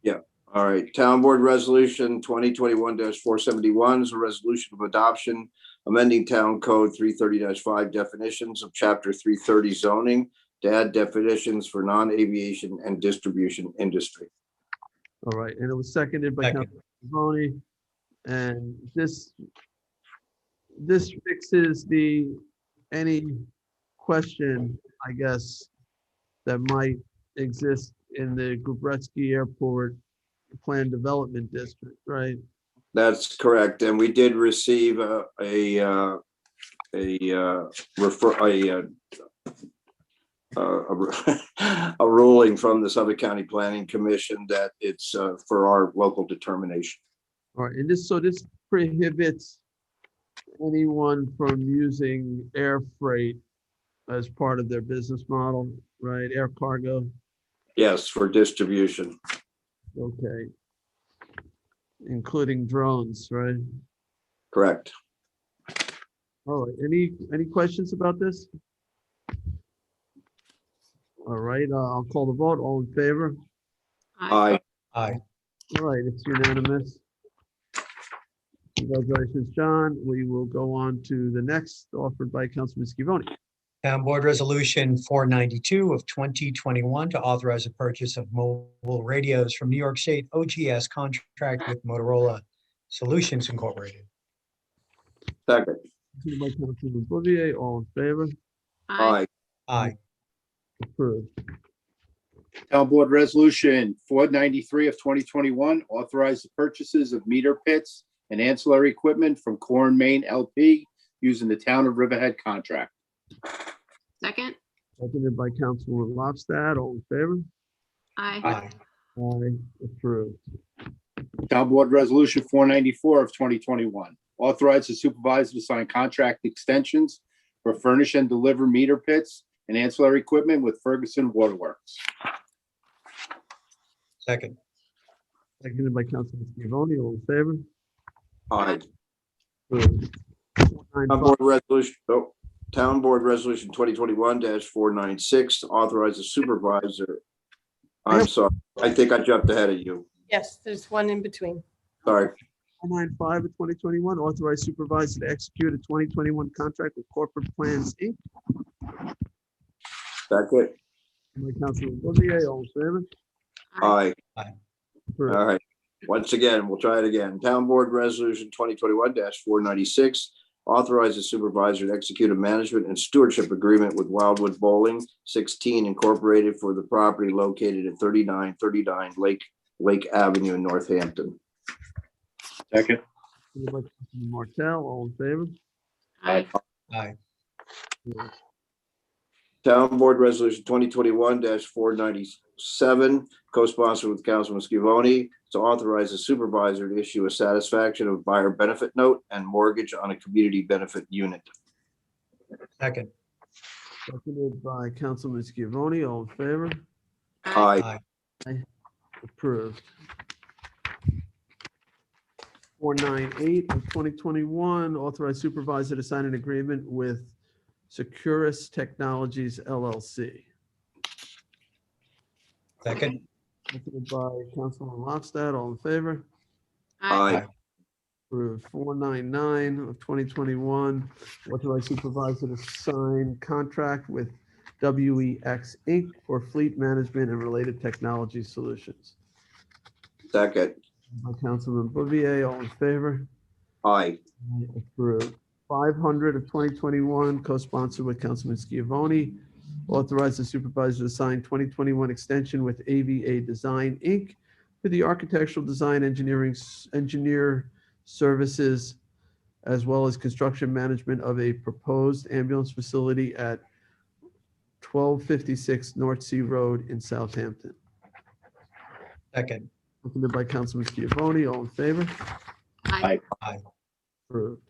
Yeah. All right. Town Board Resolution 2021-471 is a resolution of adoption, amending Town Code 330-5 definitions of Chapter 330 zoning to add definitions for non-aviation and distribution industry. All right, and it was seconded by Councilman Scavone. And this fixes any question, I guess, that might exist in the Grubretsky Airport Plan Development District, right? That's correct. And we did receive a ruling from the Suffolk County Planning Commission that it's for our local determination. All right, and this prohibits anyone from using air freight as part of their business model, right? Air cargo. Yes, for distribution. Okay. Including drones, right? Correct. All right. Any questions about this? All right. I'll call the vote. All in favor? Aye. Aye. All right. It's unanimous. Congratulations, John. We will go on to the next offered by Councilman Scavone. Town Board Resolution 492 of 2021 to authorize the purchase of mobile radios from New York State OGS contract with Motorola Solutions Incorporated. Second. Seconded by Councilman Bouvier. All in favor? Aye. Aye. Approved. Town Board Resolution 493 of 2021, authorize the purchases of meter pits and ancillary equipment from Core and Main LP using the Town of Riverhead contract. Second. Seconded by Councilman Lobstad. All in favor? Aye. Aye. Aye. Approved. Town Board Resolution 494 of 2021, authorize the supervisor to sign contract extensions for furnish and deliver meter pits and ancillary equipment with Ferguson Waterworks. Second. Seconded by Councilman Scavone. All in favor? Aye. Approved. Town Board Resolution 2021-496, authorize the supervisor. I'm sorry, I think I jumped ahead of you. Yes, there's one in between. Sorry. 495 of 2021, authorize supervisor to execute a 2021 contract with Corporate Plans, Inc. Second. By Councilman Bouvier. All in favor? Aye. Aye. Approved. All right. Once again, we'll try it again. Town Board Resolution 2021-496, authorize the supervisor to execute a management and stewardship agreement with Wildwood Bowling 16 Incorporated for the property located at 3939 Lake Avenue in Northampton. Second. Seconded by Councilman Martell. All in favor? Aye. Aye. Town Board Resolution 2021-497, co-sponsored with Councilman Scavone, to authorize the supervisor to issue a satisfaction of buyer benefit note and mortgage on a community benefit unit. Second. Seconded by Councilman Scavone. All in favor? Aye. Aye. Approved. 498 of 2021, authorize supervisor to sign an agreement with Securus Technologies LLC. Second. Seconded by Councilman Lobstad. All in favor? Aye. Approved. 499 of 2021, authorize supervisor to sign contract with WEX Inc. for fleet management and related technology solutions. Second. By Councilman Bouvier. All in favor? Aye. Approved. 500 of 2021, co-sponsored with Councilman Scavone, authorize the supervisor to sign 2021 extension with AVA Design, Inc. for the architectural design engineer services, as well as construction management of a proposed ambulance facility at 1256 North Sea Road in Southampton. Second. Seconded by Councilman Scavone. All in favor? Aye. Aye. Approved.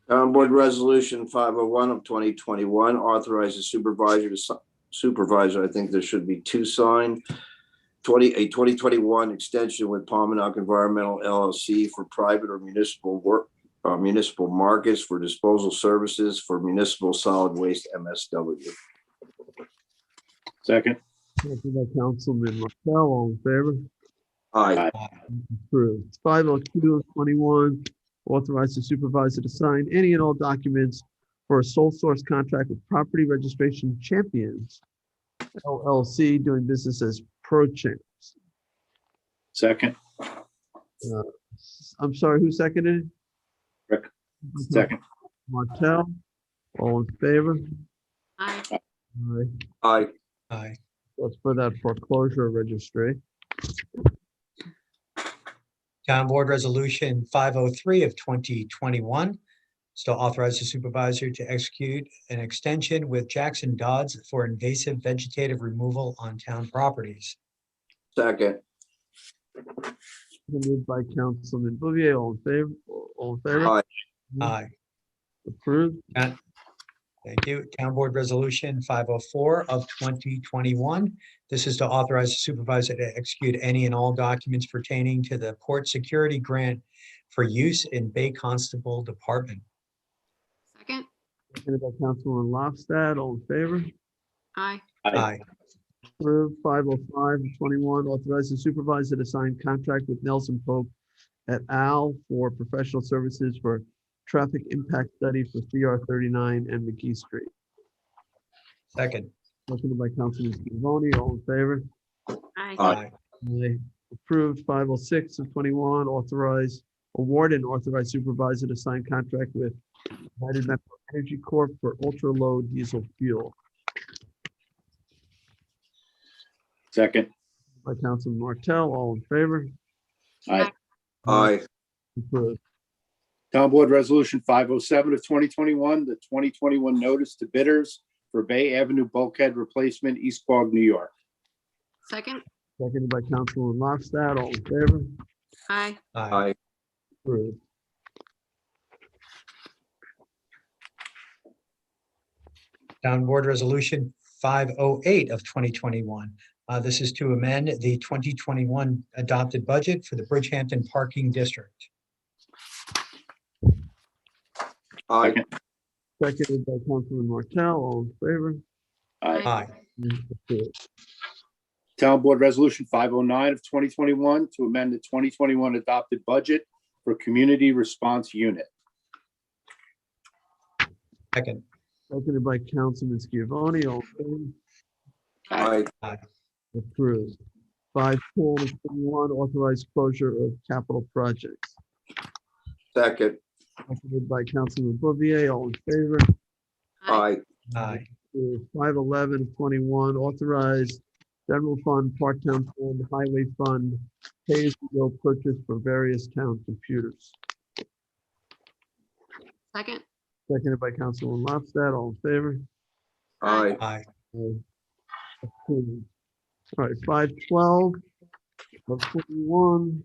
Town Board Resolution 501 of 2021, authorizes supervisor, I think there should be two signed, a 2021 extension with Palmanock Environmental LLC for private or municipal work, municipal markets for disposal services for municipal solid waste MSW. Second. Seconded by Councilman Martell. All in favor? Aye. Approved. 502 of 21, authorize the supervisor to sign any and all documents for a sole source contract with Property Registration Champions LLC, doing business as ProChamps. Second. I'm sorry, who seconded it? Rick. Second. Martell. All in favor? Aye. Aye. Aye. Aye. That's for that foreclosure registry. Town Board Resolution 503 of 2021, still authorize the supervisor to execute an extension with Jackson Dodds for invasive vegetative removal on town properties. Second. Seconded by Councilman Bouvier. All in favor? All in favor? Aye. Aye. Approved. Thank you. Town Board Resolution 504 of 2021. This is to authorize the supervisor to execute any and all documents pertaining to the port security grant for use in Bay Constable Department. Second. Seconded by Councilman Lofstad. All in favor? Aye. Aye. Approved. 505 of 21, authorize the supervisor to sign contract with Nelson Pope et al. For professional services for traffic impact study for CR 39 and McKee Street. Second. Seconded by Councilman Scavone. All in favor? Aye. Aye. Aye. Approved. 506 of 21, award and authorize supervisor to sign contract with United Metro Energy Corp. For ultra-low diesel fuel. Second. By Councilman Martell. All in favor? Aye. Aye. Approved. Town Board Resolution 507 of 2021, the 2021 notice to bidders for Bay Avenue bulkhead replacement, East Quogue, New York. Second. Seconded by Councilman Lofstad. All in favor? Aye. Aye. Approved. Town Board Resolution 508 of 2021. This is to amend the 2021 adopted budget for the Bridgehampton Parking District. Aye. Seconded by Councilman Martell. All in favor? Aye. Approved. Town Board Resolution 509 of 2021 to amend the 2021 adopted budget for Community Response Unit. Second. Seconded by Councilman Scavone. All in favor? Aye. Aye. Approved. 510 of 21, authorized closure of capital projects. Second. Seconded by Councilman Bouvier. All in favor? Aye. Aye. 511 of 21, authorized general fund, part-town fund, highway fund, pay-as-you-go purchase for various town computers. Second. Seconded by Councilman Lofstad. All in favor? Aye. Aye. Approved. All right, 512 of 21,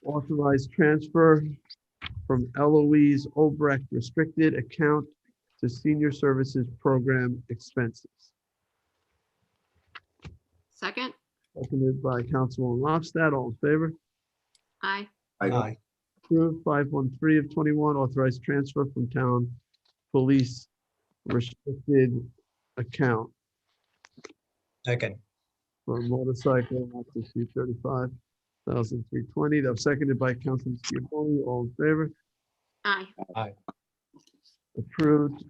authorized transfer from Eloise Obrecht restricted account to senior services program expenses. Second. Seconded by Councilman Lofstad. All in favor? Aye. Aye. Approved. 513 of 21, authorized transfer from town police restricted account Second. for motorcycle, not to exceed 35,320. That was seconded by Councilman Scavone. All in favor? Aye. Aye. Approved.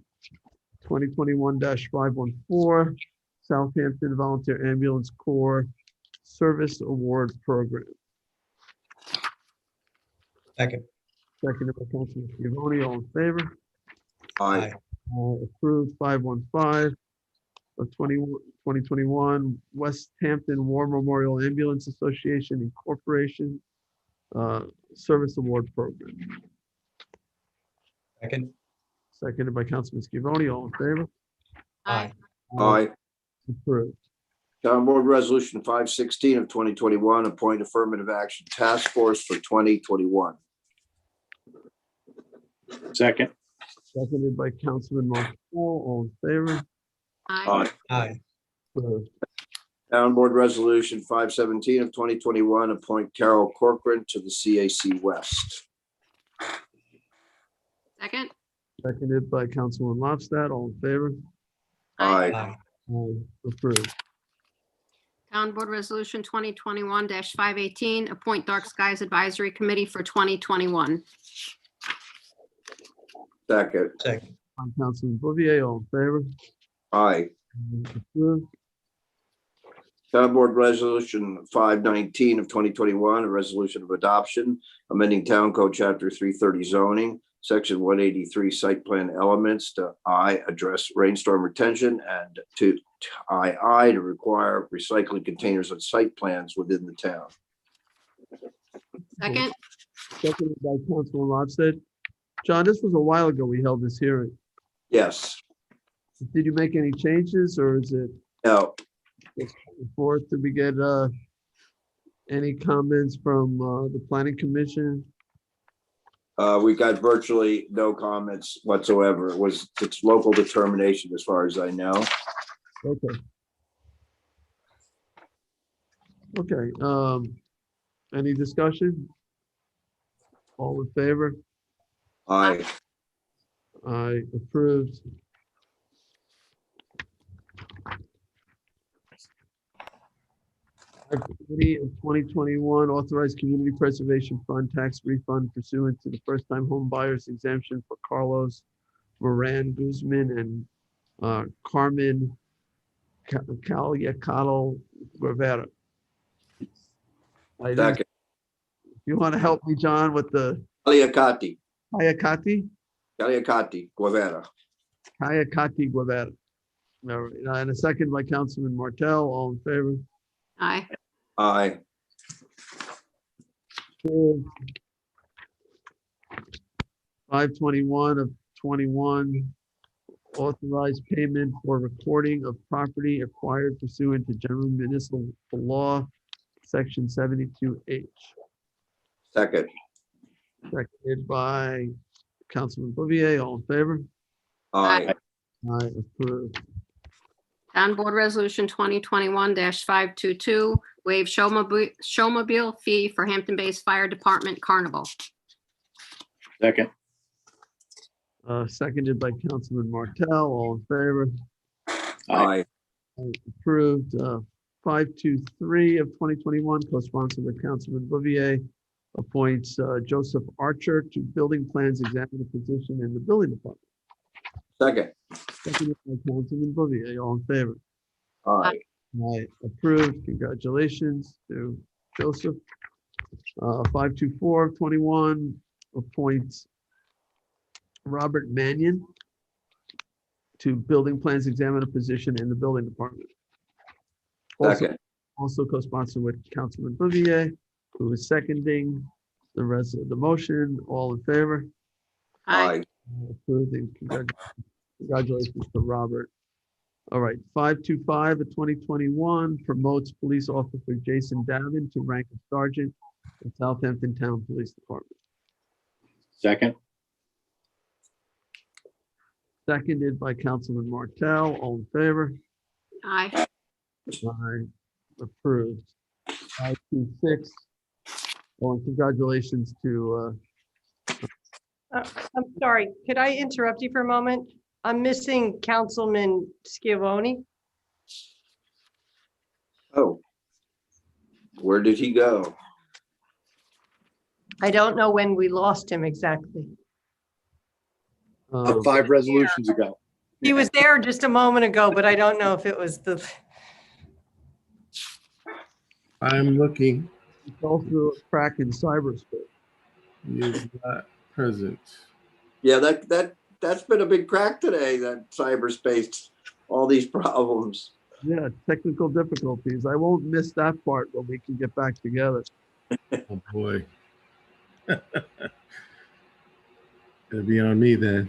2021-514, Southampton Volunteer Ambulance Corps Service Award Program. Second. Seconded by Councilman Scavone. All in favor? Aye. Approved. 515 of 2021, West Hampton War Memorial Ambulance Association Incorporation Service Award Program. Second. Seconded by Councilman Scavone. All in favor? Aye. Aye. Approved. Town Board Resolution 516 of 2021, appoint affirmative action task force for 2021. Second. Seconded by Councilman Martell. All in favor? Aye. Aye. Approved. Town Board Resolution 517 of 2021, appoint Carol Corcoran to the CAC West. Second. Seconded by Councilman Lofstad. All in favor? Aye. Aye. Approved. Town Board Resolution 2021-518, appoint Dark Skies Advisory Committee for 2021. Second. Second. By Councilman Bouvier. All in favor? Aye. Approved. Town Board Resolution 519 of 2021, a resolution of adoption, amending Town Code Chapter 330 zoning, Section 183 site plan elements to I, address rainstorm retention, and to II, to require recycling containers on site plans within the town. Second. Seconded by Councilman Lofstad. John, this was a while ago we held this hearing. Yes. Did you make any changes, or is it No. forth? Did we get any comments from the planning commission? We got virtually no comments whatsoever. It's local determination as far as I know. Okay. Okay, any discussion? All in favor? Aye. Aye, approved. Committee of 2021 authorized community preservation fund tax refund pursuant to the first-time home buyers exemption for Carlos Moran Guzman and Carmen Caliacatl Guevara. Second. You want to help me, John, with the Caliacati. Caliacati? Caliacati Guevara. Caliacati Guevara. All right, and a second by Councilman Martell. All in favor? Aye. Aye. 521 of 21, authorized payment for recording of property acquired pursuant to general municipal law, section 72H. Second. Seconded by Councilman Bouvier. All in favor? Aye. Aye, approved. Town Board Resolution 2021-522, waive showmobile fee for Hampton Bays Fire Department Carnival. Second. Seconded by Councilman Martell. All in favor? Aye. Approved. 523 of 2021, co-sponsored with Councilman Bouvier, appoints Joseph Archer to building plans examiner position in the building department. Second. Seconded by Councilman Bouvier. All in favor? Aye. Aye, approved. Congratulations to Joseph. 524 of 21, appoints Robert Mannion to building plans examiner position in the building department. Second. Also co-sponsored with Councilman Bouvier, who is seconding the rest of the motion. All in favor? Aye. Approved, and congratulations to Robert. All right, 525 of 2021 promotes police officer Jason Davin to rank of sergeant in Southampton Town Police Department. Second. Seconded by Councilman Martell. All in favor? Aye. Aye. Approved. 526. Well, and congratulations to I'm sorry, could I interrupt you for a moment? I'm missing Councilman Schiavone. Oh. Where did he go? I don't know when we lost him exactly. 5 resolutions ago. He was there just a moment ago, but I don't know if it was the, I'm looking. It's also a crack in cyberspace. He is not present. Yeah, that's been a big crack today, that cyberspace, all these problems. Yeah, technical difficulties. I won't miss that part when we can get back together. Oh boy. It'll be on me then.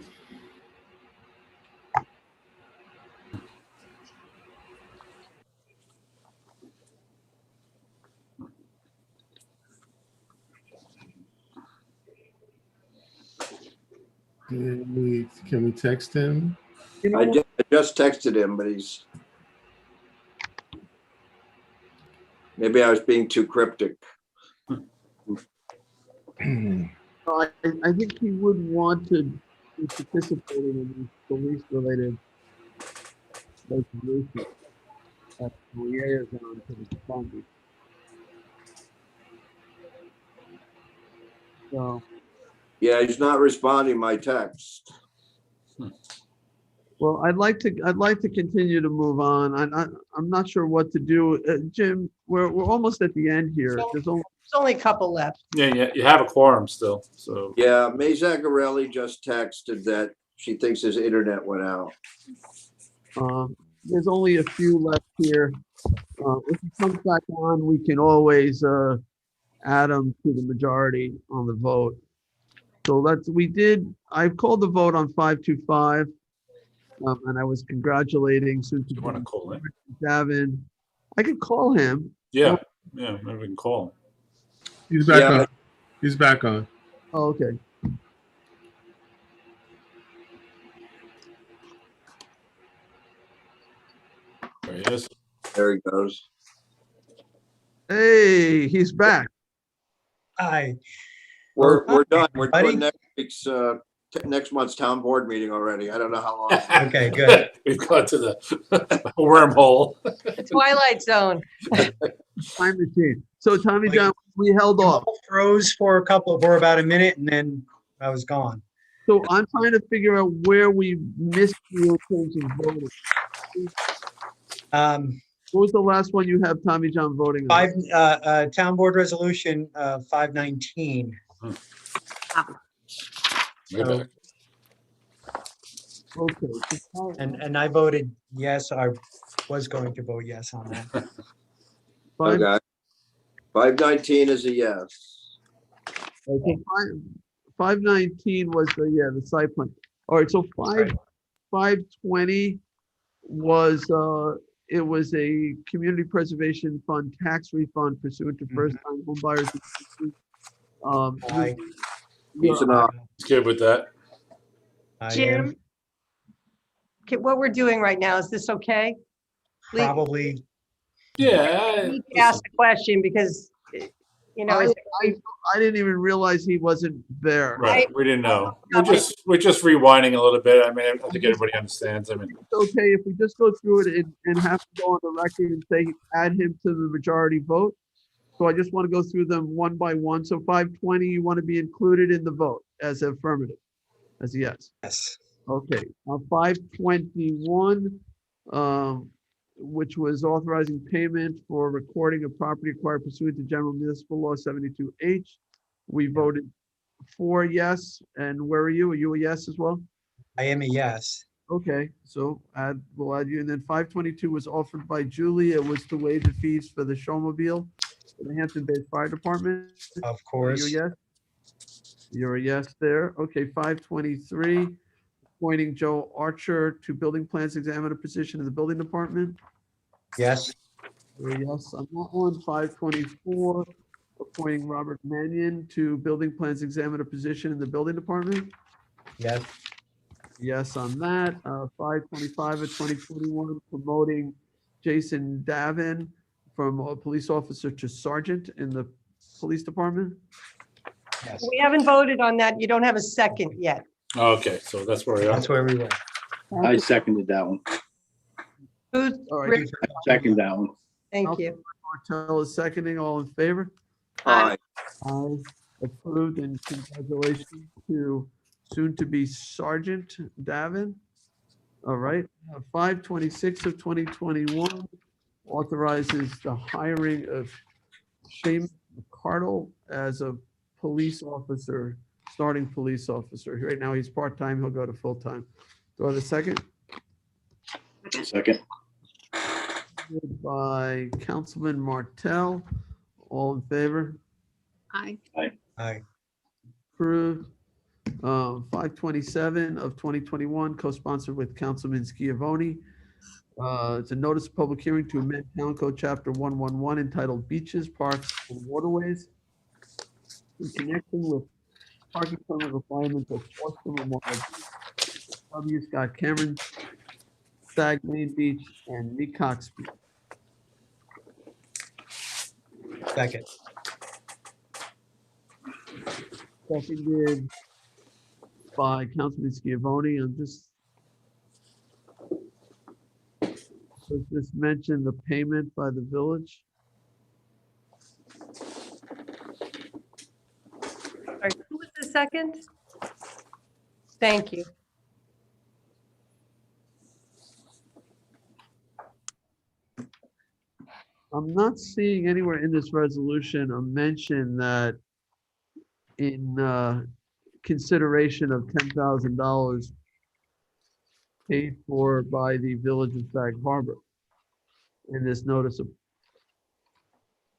Can we text him? I just texted him, but he's. Maybe I was being too cryptic. I think he would want to be participating in these police-related resolutions that liaison to the funding. So, Yeah, he's not responding my text. well, I'd like to continue to move on. I'm not sure what to do. Jim, we're almost at the end here. There's only a couple left. Yeah, you have a quorum still, so. Yeah, May Zaccarelli just texted that she thinks his internet went out. There's only a few left here. If he comes back on, we can always add him to the majority on the vote. So I called the vote on 525, and I was congratulating Susan. You want to call him? Davin. I could call him. Yeah, maybe we can call him. He's back on. He's back on. Oh, okay. There he is. There he goes. Hey, he's back. Hi. We're done. We're buddy. doing next month's town board meeting already. I don't know how long. Okay, good. We've got to the wormhole. The Twilight Zone. Time machine. So Tommy John, we held off. Froze for about a minute and then I was gone. So I'm trying to figure out where we missed you in terms of voting. What was the last one you have Tommy John voting on? Town Board Resolution 519. So- Okay. And I voted yes. I was going to vote yes on that. Okay. 519 is a yes. Okay, 519 was the site plan. All right, so 520 was it was a community preservation fund tax refund pursuant to first time home buyers. He's good with that. Jim, okay, what we're doing right now, is this okay? Probably. Yeah. I need to ask the question because, you know, I didn't even realize he wasn't there. Right, we didn't know. We're just rewinding a little bit. I mean, I think everybody understands. I mean, It's okay if we just go through it and have to go on the record and say, add him to the majority vote. So I just want to go through them one by one. So 520, you want to be included in the vote as affirmative, as a yes. Yes. Okay, 521, which was authorizing payment for recording of property acquired pursuant to General Municipal Law 72H. We voted for yes. And where are you? Are you a yes as well? I am a yes. Okay, so we'll add you. And then 522 was offered by Julie. It was to waive the fees for the showmobile for the Hampton Bays Fire Department. Of course. Are you a yes? You're a yes there. Okay, 523, appointing Joe Archer to building plans examiner position in the building department. Yes. You're a yes on that one. 524, appointing Robert Mannion to building plans examiner position in the building department. Yes. Yes on that. 525 of 2021, promoting Jason Davin from a police officer to sergeant in the police department. Yes. we haven't voted on that. You don't have a second yet. okay, so that's where we are. That's where we were. I seconded that one. Who's, All right. I second that one. thank you. Martell is seconding. All in favor? Aye. Aye. Approved, and congratulations to soon-to-be Sergeant Davin. All right, 526 of 2021 authorizes the hiring of Shane McCardle as a police officer, starting police officer. Right now, he's part-time. He'll go to full-time. Do I have a second? Second. By Councilman Martell. All in favor? Aye. Aye. Approved. 527 of 2021, co-sponsored with Councilman Schiavone. It's a notice of public hearing to amend Town Code Chapter 111 entitled Beaches, Parks, and Waterways in connection with parking permit requirements of Boston Memorial, W. Scott Cameron, Stag Main Beach, and Mecox Beach. Second. Seconded by Councilman Schiavone. Does this mention the payment by the village? All right, who was the second? Thank you. I'm not seeing anywhere in this resolution a mention that in consideration of $10,000 paid for by the Village of Sag Harbor in this notice of.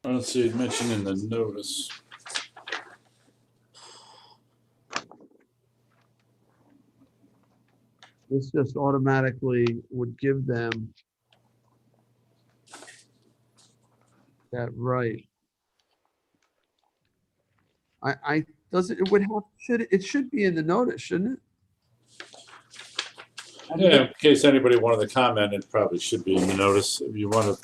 I don't see it mentioned in the notice. This just automatically would give them that right. It should be in the notice, shouldn't it? Yeah, in case anybody wanted to comment, it probably should be in the notice. If you want to,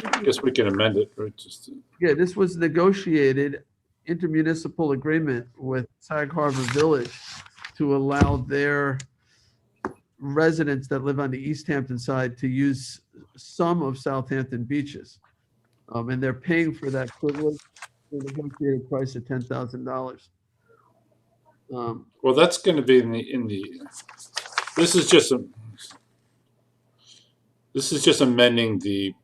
I guess we can amend it, right? Just Yeah, this was negotiated intermunicipal agreement with Sag Harbor Village to allow their residents that live on the East Hampton side to use some of Southampton beaches. And they're paying for that privilege, for a negotiated price of $10,000. well, that's going to be in the. This is just amending the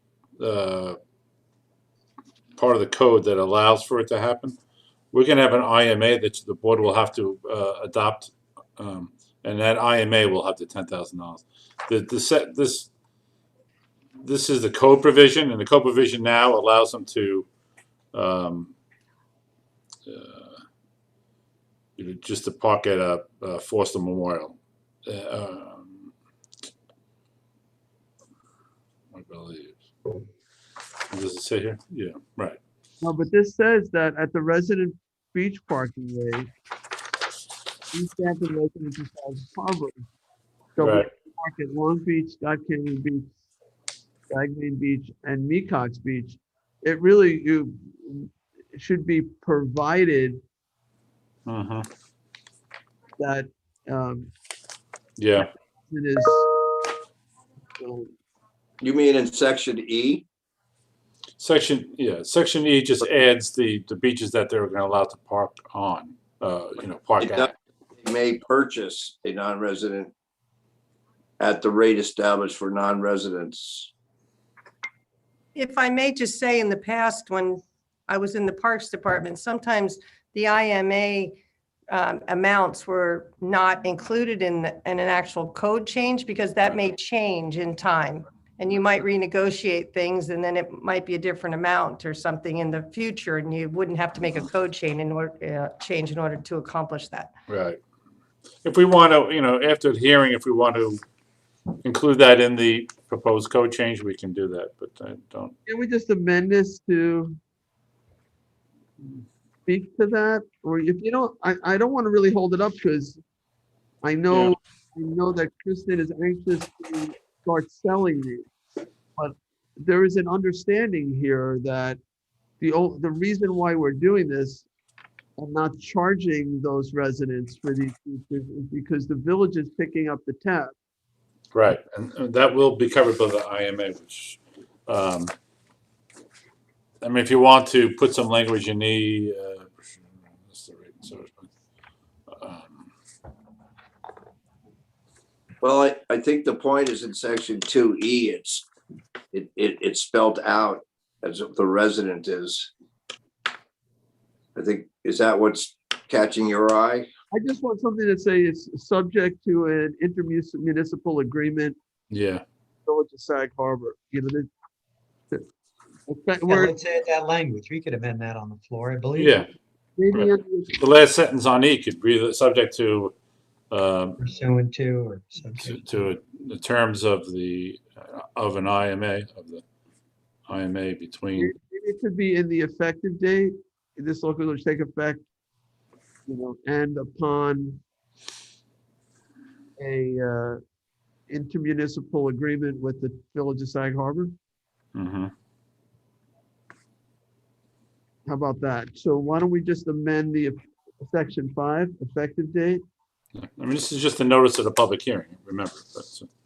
part of the code that allows for it to happen. We're going to have an IMA that the board will have to adopt, and that IMA will have the $10,000. This is the code provision, and the code provision now allows them to just to park at a Forster Memorial. I believe. Does it say here? Yeah, right. No, but this says that at the resident beach parking way, East Hampton residents of Sag Harbor shall be able to park at Long Beach, Scott Canyon Beach, Stagmain Beach, and Mecox Beach. It really it should be provided that yeah, it is. You mean in section E? Section E just adds the beaches that they're going to allow to park on. Park at. They may purchase a non-resident at the rate established for non-residents. If I may just say, in the past, when I was in the Parks Department, sometimes the IMA amounts were not included in an actual code change, because that may change in time. And you might renegotiate things, and then it might be a different amount or something in the future, and you wouldn't have to make a code change in order to accomplish that. Right. If we want to, after the hearing, if we want to include that in the proposed code change, we can do that, but I don't. Can we just amend this to speak to that? Or if you don't, I don't want to really hold it up, because I know that Kristen is anxious to start selling these, but there is an understanding here that the reason why we're doing this and not charging those residents for these features is because the village is picking up the tab. Right, and that will be covered by the IMA, which, I mean, if you want to put some language in the, Well, I think the point is in section 2E, it's spelled out as the resident is. I think, is that what's catching your eye? I just want something to say it's subject to an intermunicipal agreement. Yeah. Village of Sag Harbor. Let's add that language. We could amend that on the floor, I believe. yeah. Right. The last sentence on E could be subject to pursuant to or subject to the terms of an IMA, of the IMA between. It could be in the effective date. This local will take effect, and upon a intermunicipal agreement with the Village of Sag Harbor. Mm-hmm. How about that? So why don't we just amend the section 5 effective date? I mean, this is just a notice of the public hearing, remember.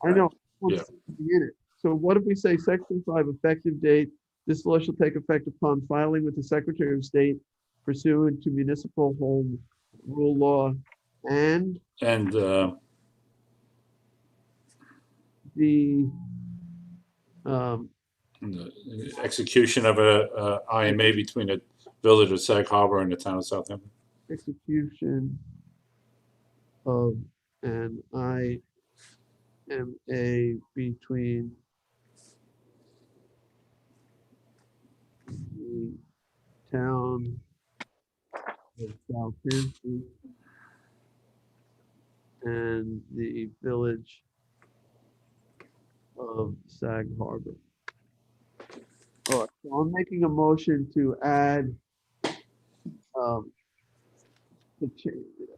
I know. Yeah. In it. So what if we say section 5 effective date? This law shall take effect upon filing with the Secretary of State pursuant to municipal home rule law and the execution of a IMA between the Village of Sag Harbor and the town of Southampton. Execution of an IMA between the town of Southampton and the Village of Sag Harbor. All right, so I'm making a motion to add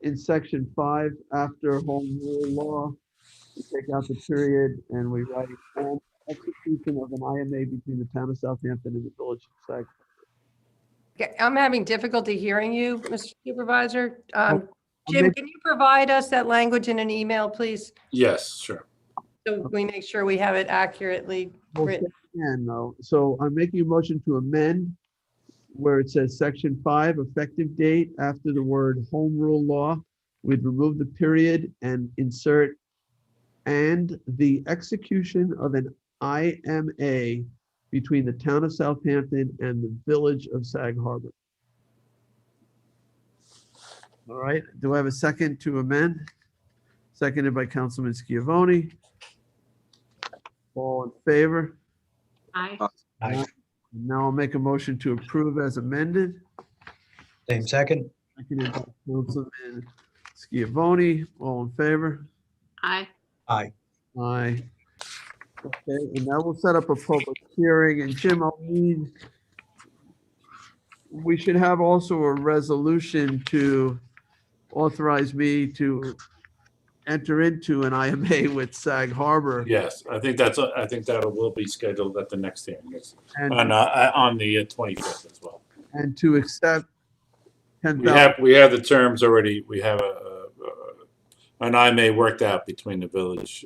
in section 5 after home rule law we take out the period and we write "and execution of an IMA between the town of Southampton and the village of Sag." Okay, I'm having difficulty hearing you, Mr. Supervisor. Jim, making- can you provide us that language in an email, please? Yes, sure. So we make sure we have it accurately Well, written. again, though, so I'm making a motion to amend where it says section 5, effective date, after the word home rule law, we'd remove the period and insert "and the execution of an IMA between the town of Southampton and the village of Sag Harbor." All right, do I have a second to amend? Seconded by Councilman Schiavone. All in favor? Aye. Aye. Now I'll make a motion to approve as amended. Same second. Seconded by Councilman Schiavone. All in favor? Aye. Aye. Aye. Okay, and now we'll set up a public hearing, and Jim, we should have also a resolution to authorize me to enter into an IMA with Sag Harbor. Yes, I think that will be scheduled at the next hearing, yes. And- On the 25th as well. And to accept 10,000. We have the terms already. We have an IMA worked out between the village.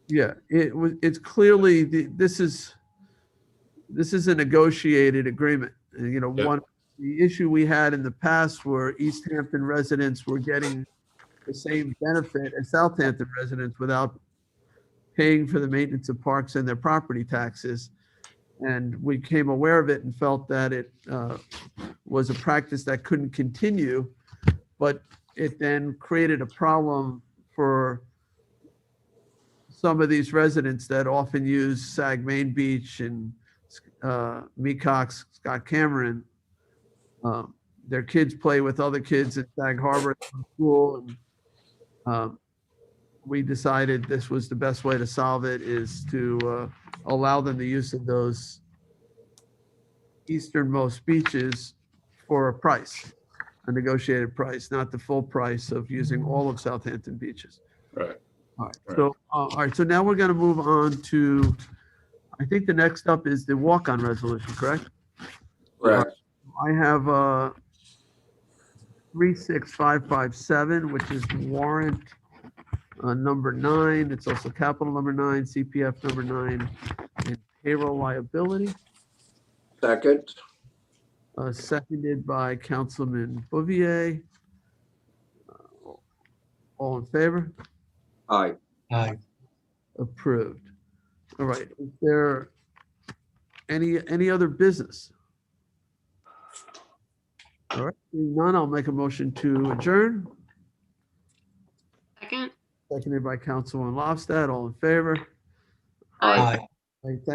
Yeah, it's clearly, this is a negotiated agreement. And, you know, Yeah. the issue we had in the past where East Hampton residents were getting the same benefit as Southampton residents without paying for the maintenance of parks and their property taxes. And we became aware of it and felt that it was a practice that couldn't continue, but it then created a problem for some of these residents that often use Sag Main Beach and Mecox, Scott Cameron. Their kids play with other kids at Sag Harbor School. And we decided this was the best way to solve it, is to allow them the use of those easternmost beaches for a price, a negotiated price, not the full price of using all of Southampton beaches. Right. All right. So, all right. So now we're going to move on to, I think the next up is the walk-on resolution, correct? Correct. I have 36557, which is warrant number 9. It's also capital number 9, CPF number 9, and payroll liability. Second. Seconded by Councilman Bouvier. All in favor? Aye. Aye. Approved. All right. Is there any other business? All right. Seeing none, I'll make a motion to adjourn. Second. Seconded by Councilman Lofstad. All in favor? Aye. All right, thank